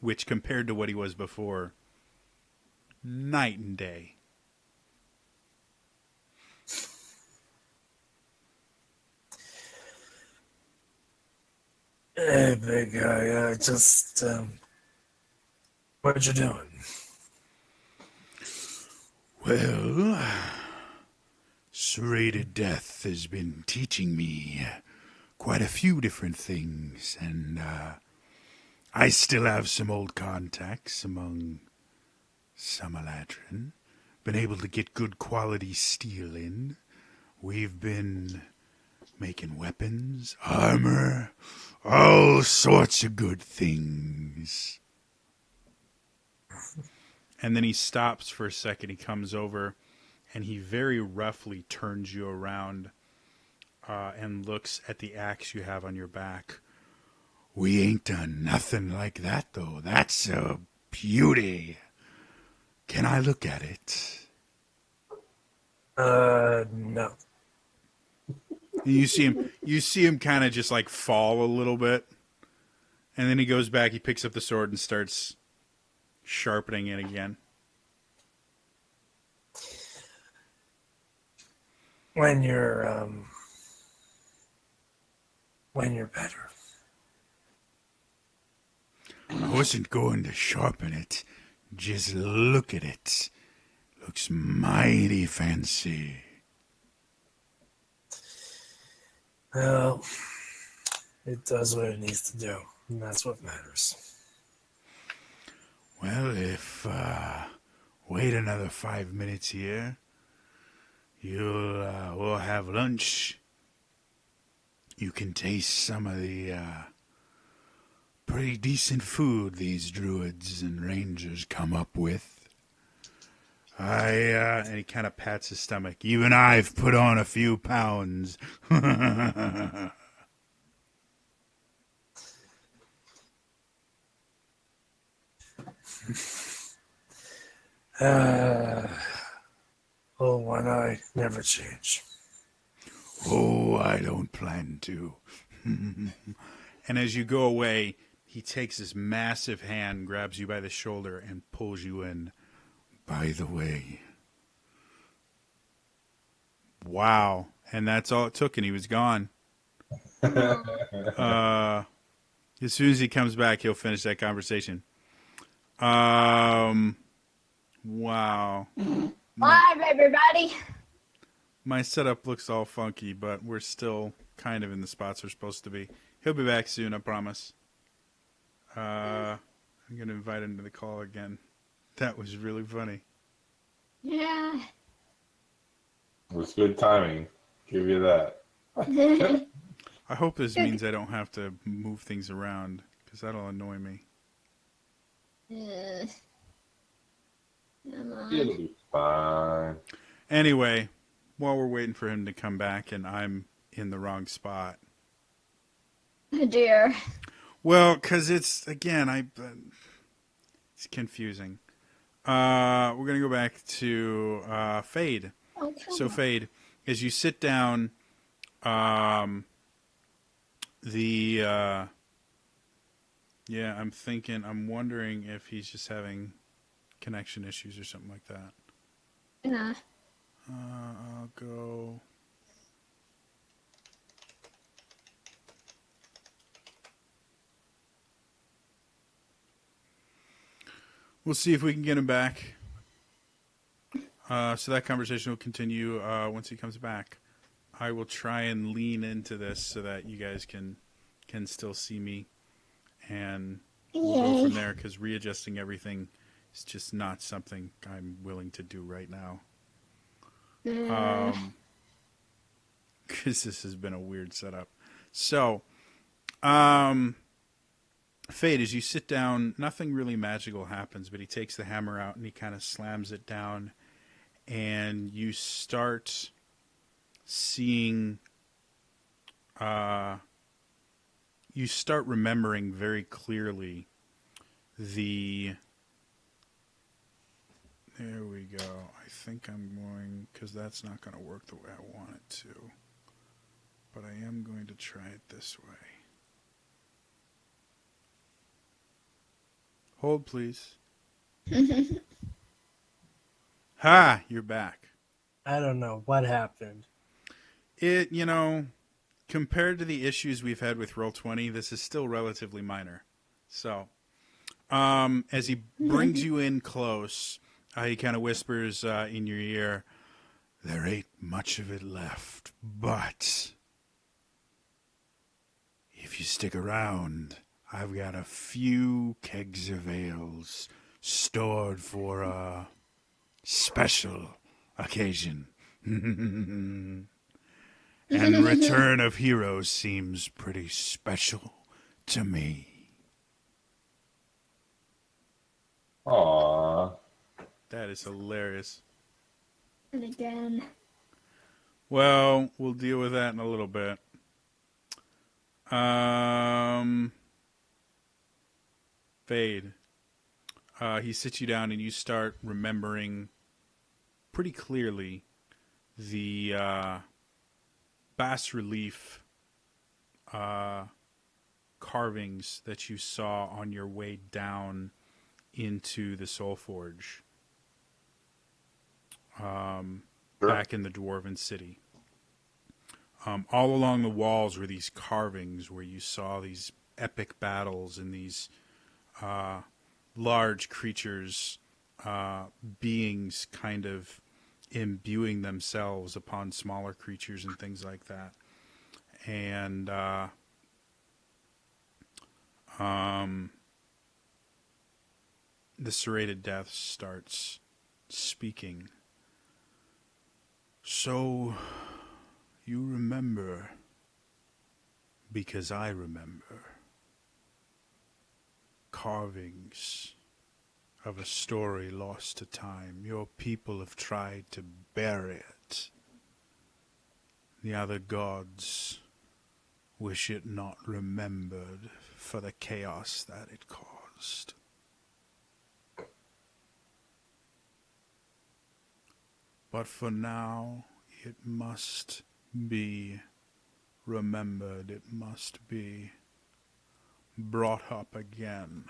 [SPEAKER 4] Which, compared to what he was before, night and day.
[SPEAKER 1] Hey, big guy, what you doing?
[SPEAKER 4] Well, serrated death has been teaching me quite a few different things, and I still have some old contacts among Samaladrin. Been able to get good quality steel in. We've been making weapons, armor, all sorts of good things. And then he stops for a second. He comes over and he very roughly turns you around and looks at the axe you have on your back. We ain't done nothing like that, though. That's a beauty. Can I look at it?
[SPEAKER 1] No.
[SPEAKER 4] You see him kind of just like fall a little bit. And then he goes back, he picks up the sword and starts sharpening it again.
[SPEAKER 1] When you're better.
[SPEAKER 4] I wasn't going to sharpen it. Just look at it. Looks mighty fancy.
[SPEAKER 1] Well, it does what it needs to do, and that's what matters.
[SPEAKER 4] Well, if wait another 5 minutes here, we'll have lunch. You can taste some of the pretty decent food these druids and rangers come up with. And he kind of pats his stomach. Even I've put on a few pounds.
[SPEAKER 1] Oh, one eye never change.
[SPEAKER 4] Oh, I don't plan to. And as you go away, he takes his massive hand, grabs you by the shoulder, and pulls you in. By the way. Wow. And that's all it took, and he was gone. As soon as he comes back, he'll finish that conversation. Wow.
[SPEAKER 3] Bye, everybody.
[SPEAKER 4] My setup looks all funky, but we're still kind of in the spots we're supposed to be. He'll be back soon, I promise. I'm going to invite him to the call again. That was really funny.
[SPEAKER 3] Yeah.
[SPEAKER 2] It was good timing. Give you that.
[SPEAKER 4] I hope this means I don't have to move things around, because that'll annoy me.
[SPEAKER 3] Come on.
[SPEAKER 2] It'll be fine.
[SPEAKER 4] Anyway, while we're waiting for him to come back and I'm in the wrong spot.
[SPEAKER 3] Oh, dear.
[SPEAKER 4] Well, because it's, again, it's confusing. We're going to go back to Fade.
[SPEAKER 3] Okay.
[SPEAKER 4] So, Fade, as you sit down, I'm wondering if he's just having connection issues or something like that.
[SPEAKER 3] Yeah.
[SPEAKER 4] I'll go. We'll see if we can get him back. So that conversation will continue once he comes back. I will try and lean into this so that you guys can still see me, and we'll go from there, because readjusting everything is just not something I'm willing to do right now. Because this has been a weird setup. So, Fade, as you sit down, nothing really magical happens, but he takes the hammer out and he kind of slams it down, and you start seeing, you start remembering very clearly there we go. I think I'm going, because that's not going to work the way I want it to, but I am going to try it this way. Hold, please. Ha! You're back.
[SPEAKER 1] I don't know what happened.
[SPEAKER 4] Compared to the issues we've had with Roll20, this is still relatively minor. So, as he brings you in close, He kind of whispers in your ear, "There ain't much of it left, but if you stick around, I've got a few kegs of ales stored for a special occasion." And Return of Heroes seems pretty special to me.
[SPEAKER 2] Aww.
[SPEAKER 4] That is hilarious.
[SPEAKER 3] And again.
[SPEAKER 4] Well, we'll deal with that in a little bit. Fade. He sits you down and you start remembering pretty clearly the bas relief carvings that you saw on your way down into the Soul Forge back in the Dwarven City. All along the walls were these carvings where you saw these epic battles and these large creatures, beings kind of imbuing themselves upon smaller creatures and things like that. And the Serrated Death starts speaking. So, you remember, because I remember, carvings of a story lost to time. Your people have tried to bury it. The other gods wish it not remembered for the chaos that it caused. But for now, it must be remembered. It must be brought up again.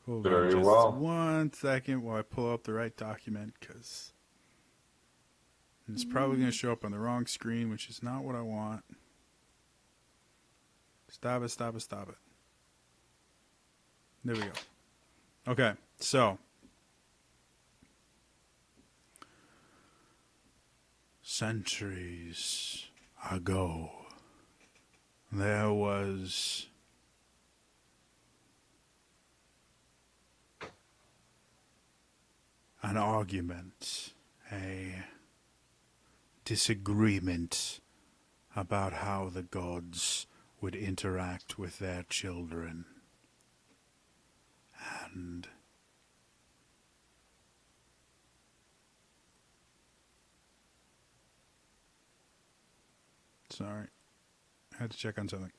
[SPEAKER 4] Hold on
[SPEAKER 2] Very
[SPEAKER 4] just
[SPEAKER 2] well.
[SPEAKER 4] 1 second while I pull up the right document, because it's probably going to show up on the wrong screen, which is not what I want. Stop it, stop it, stop it. There we go. Okay, so centuries ago, there was an argument, a disagreement about how the gods would interact with their children. And sorry, I had to check on something.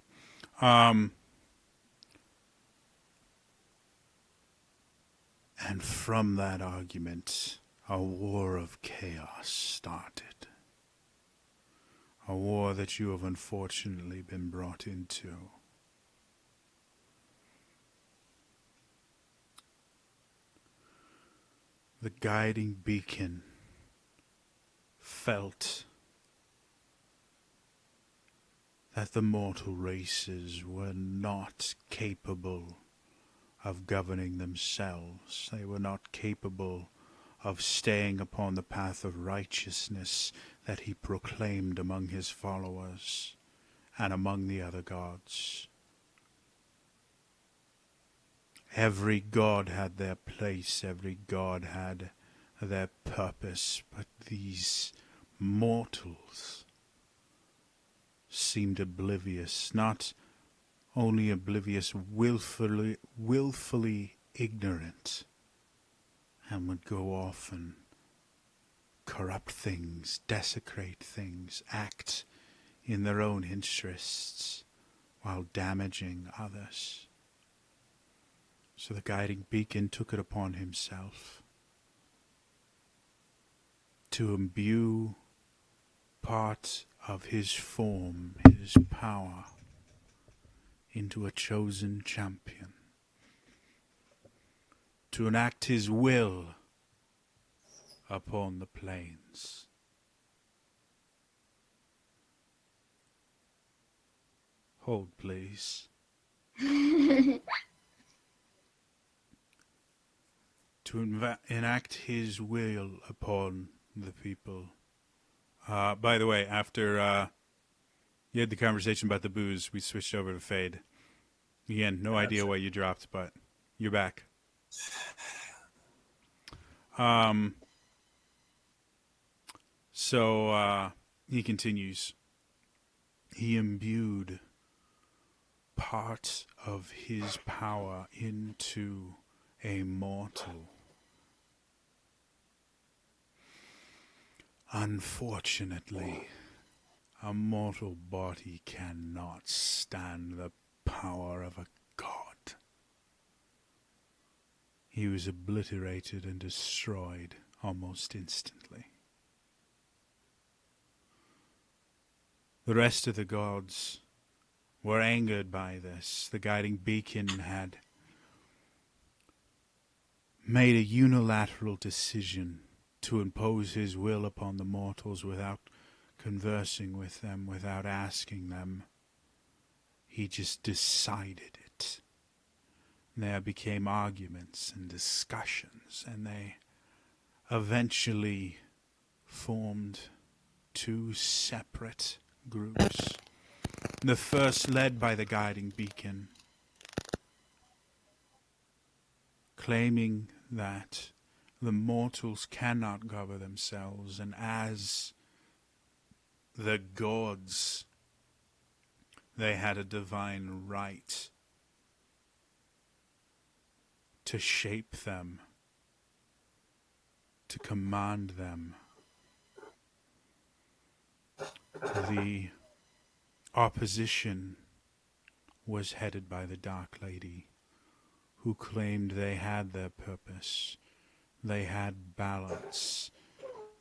[SPEAKER 4] And from that argument, a war of chaos started. A war that you have unfortunately been brought into. The guiding beacon felt that the mortal races were not capable of governing themselves. They were not capable of staying upon the path of righteousness that he proclaimed among his followers and among the other gods. Every god had their place, every god had their purpose, but these mortals seemed oblivious, not only oblivious, willfully ignorant, and would go off and corrupt things, desecrate things, act in their own interests while damaging others. So the guiding beacon took it upon himself to imbue part of his form, his power, into a chosen champion, to enact his will upon the plains. Hold, please. To enact his will upon the people. By the way, after you had the conversation about the booze, we switched over to Fade. Again, no idea why you dropped, but you're back. So he continues. He imbued part of his power into a mortal. Unfortunately, a mortal body cannot stand the power of a god. He was obliterated and destroyed almost instantly. The rest of the gods were angered by this. The guiding beacon had made a unilateral decision to impose his will upon the mortals without conversing with them, without asking them. He just decided it. There became arguments and discussions, and they eventually formed two separate groups. The first led by the guiding beacon, claiming that the mortals cannot govern themselves, and as the gods, they had a divine right to shape them, to command them. The opposition was headed by the Dark Lady, who claimed they had their purpose, they had balance,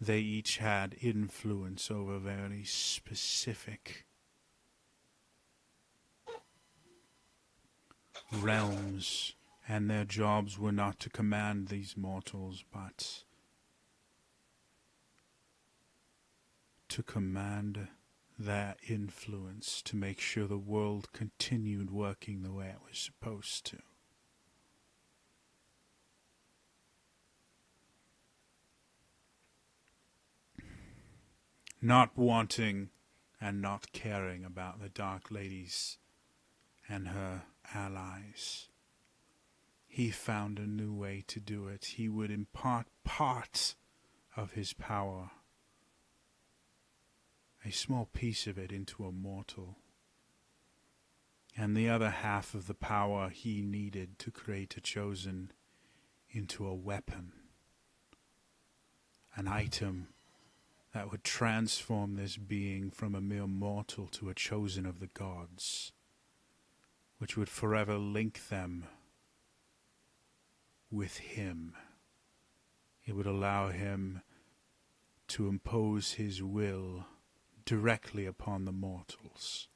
[SPEAKER 4] they each had influence over very specific realms, and their jobs were not to command these mortals, but to command their influence, to make sure the world continued working the way it was supposed to. Not wanting and not caring about the Dark Ladies and her allies, he found a new way to do it. He would impart part of his power, a small piece of it, into a mortal, and the other half of the power he needed to create a chosen into a weapon, an item that would transform this being from a mere mortal to a chosen of the gods, which would forever link them with him. It would allow him to impose his will directly upon the mortals,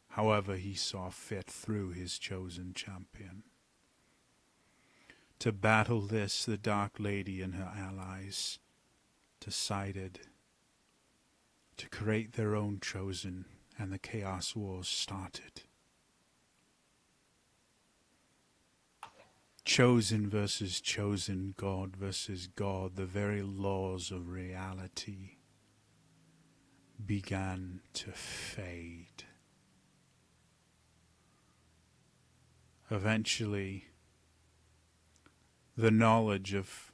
[SPEAKER 4] however he saw fit through his chosen champion. To battle this, the Dark Lady and her allies decided to create their own chosen, and the Chaos Wars started. Chosen versus chosen, God versus God, the very laws of reality began to fade. Eventually, the knowledge of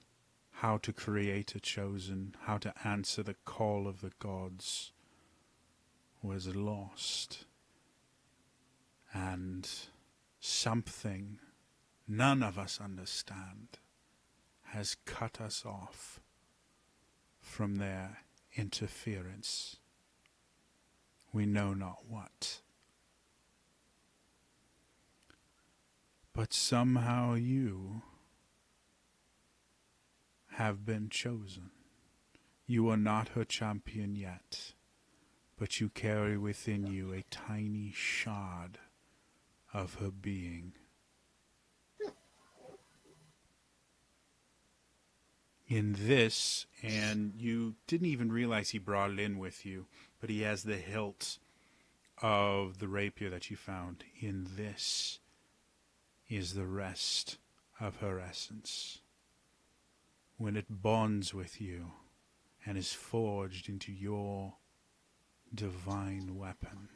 [SPEAKER 4] how to create a chosen, how to answer the call of the gods, was lost. And something none of us understand has cut us off from their interference. We know not what. But somehow you have been chosen. You are not her champion yet, but you carry within you a tiny shard of her being. In this, and you didn't even realize he brought it in with you, but he has the hilt of the rapier that you found. In this is the rest of her essence. When it bonds with you and is forged into your divine weapon,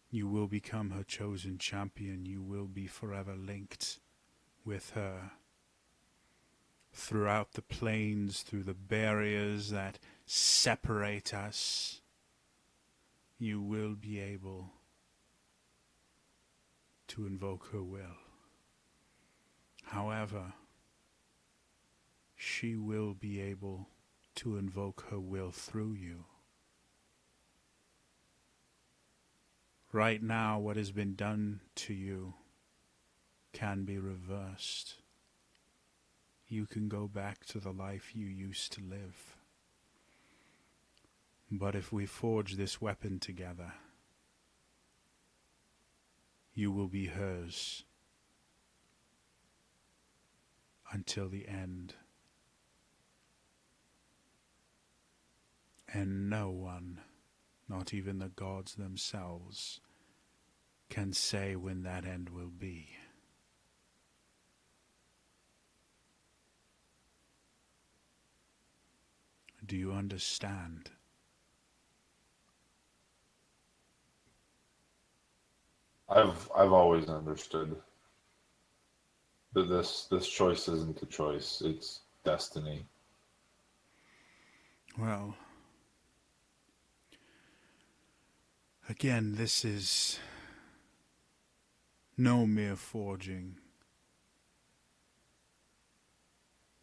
[SPEAKER 4] you will become her chosen champion. You will be forever linked with her. Throughout the plains, through the barriers that separate us, you will be able to invoke her will. However, she will be able to invoke her will through you. Right now, what has been done to you can be reversed. You can go back to the life you used to live. But if we forge this weapon together, you will be hers until the end. And no one, not even the gods themselves, can say when that end will be. Do you understand?
[SPEAKER 2] I've always understood that this choice isn't a choice, it's destiny.
[SPEAKER 4] Well, again, this is no mere forging.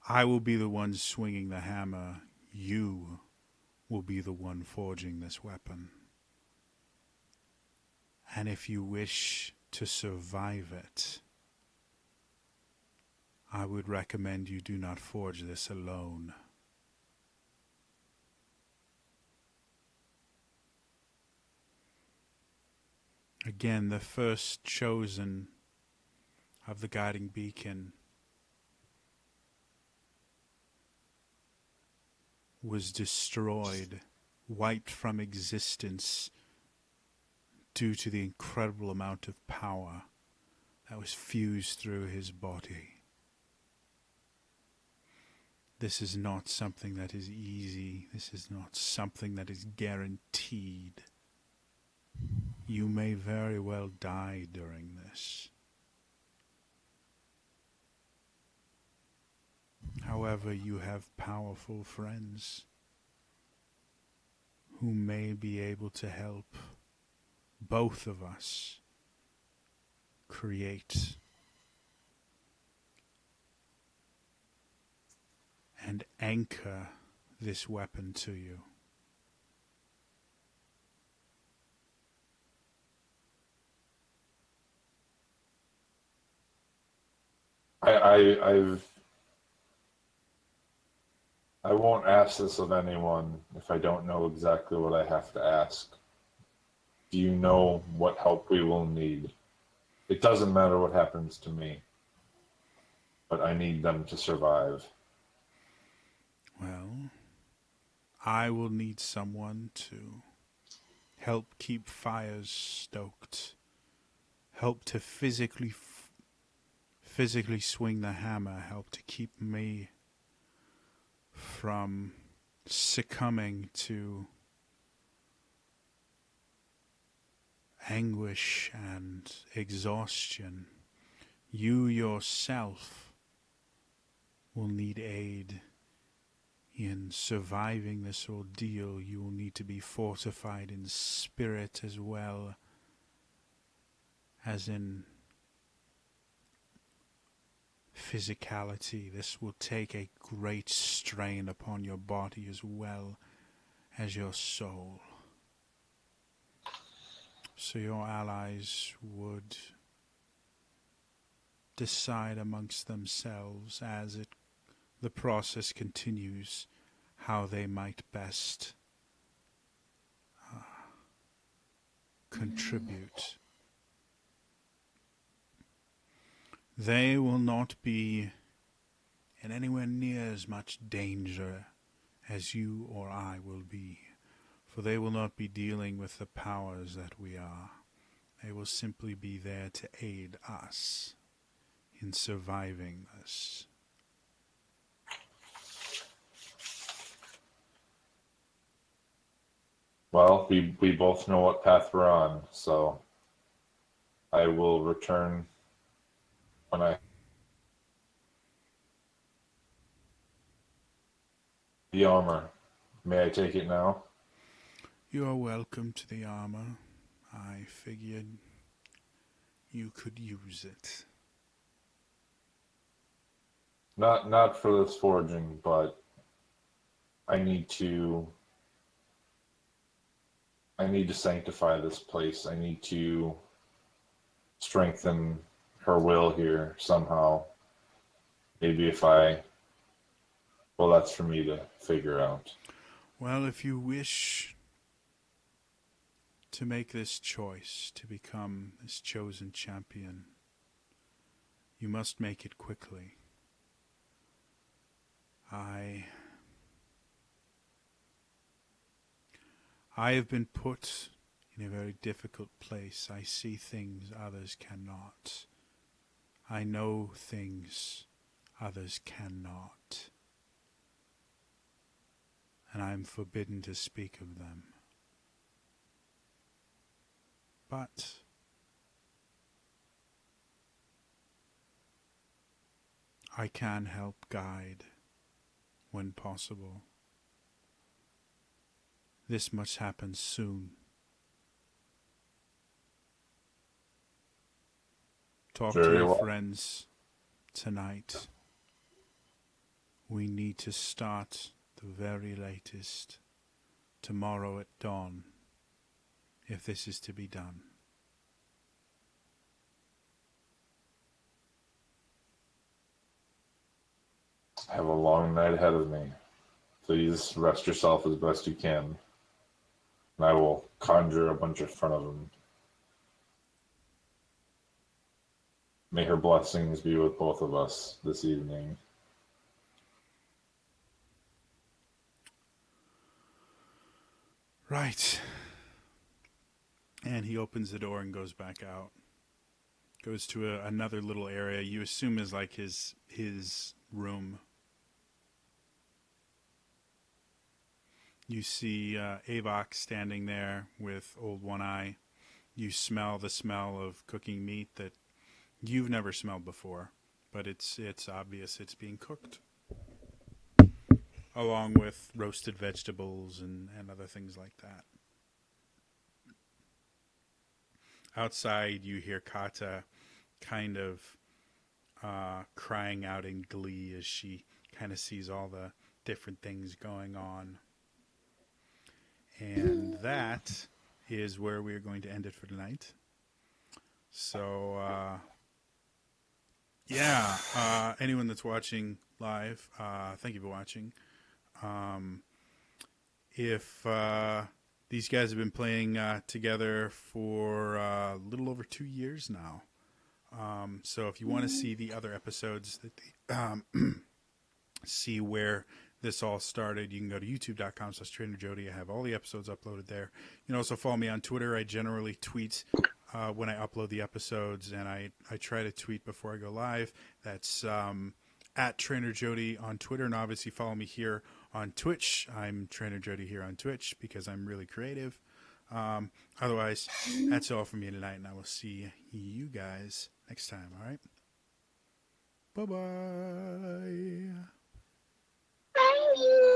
[SPEAKER 4] I will be the one swinging the hammer. You will be the one forging this weapon. And if you wish to survive it, I would recommend you do not forge this alone. Again, the first chosen of the guiding beacon was destroyed, wiped from existence due to the incredible amount of power that was fused through his body. This is not something that is easy. This is not something that is guaranteed. You may very well die during this. However, you have powerful friends who may be able to help both of us create and anchor this weapon to you.
[SPEAKER 2] I won't ask this of anyone if I don't know exactly what I have to ask. Do you know what help we will need? It doesn't matter what happens to me, but I need them to survive.
[SPEAKER 4] Well, I will need someone to help keep fires stoked, help to physically swing the hammer, help to keep me from succumbing to anguish and exhaustion. You yourself will need aid in surviving this ordeal. You will need to be fortified in spirit as well as in physicality. This will take a great strain upon your body as well as your soul. So your allies would decide amongst themselves as the process continues how they might best contribute. They will not be in anywhere near as much danger as you or I will be, For they will not be dealing with the powers that we are. They will simply be there to aid us in surviving this.
[SPEAKER 2] Well, we both know what path we're on, so I will return when I the armor. May I take it now?
[SPEAKER 4] You are welcome to the armor. I figured you could use it.
[SPEAKER 2] Not for this foraging, but I need to sanctify this place. I need to strengthen her will here somehow. Maybe if I well, that's for me to figure out.
[SPEAKER 4] Well, if you wish to make this choice to become this chosen champion, you must make it quickly. I have been put in a very difficult place. I see things others cannot. I know things others cannot. And I am forbidden to speak of them. But I can help guide when possible. This must happen soon. Talk to
[SPEAKER 2] Very
[SPEAKER 4] your
[SPEAKER 2] well.
[SPEAKER 4] friends tonight. We need to start the very latest tomorrow at dawn if this is to be done.
[SPEAKER 2] I have a long night ahead of me. Please rest yourself as best you can. And I will conjure a bunch in front of him. May her blessings be with both of us this evening.
[SPEAKER 4] Right. And he opens the door and goes back out. Goes to another little area you assume is like his room. You see Avok standing there with Old One Eye. You smell the smell of cooking meat that you've never smelled before, but it's obvious it's being cooked, along with roasted vegetables and other things like that. Outside, you hear Kata kind of crying out in glee as she kind of sees all the different things going on. And that is where we are going to end it for tonight. So, anyone that's watching live, thank you for watching. If these guys have been playing together for a little over 2 years now. So if you want to see the other episodes, that see where this all started, you can go to youtube.com/TrainerJody. I have all the episodes uploaded there. You can also follow me on Twitter. I generally tweet when I upload the episodes, and I try to tweet before I go live. That's at Trainer Jody on Twitter, and obviously follow me here on Twitch. I'm Trainer Jody here on Twitch because I'm really creative. Otherwise, that's all from me tonight, and I will see you guys next time. All right? Bye-bye.
[SPEAKER 3] Bye.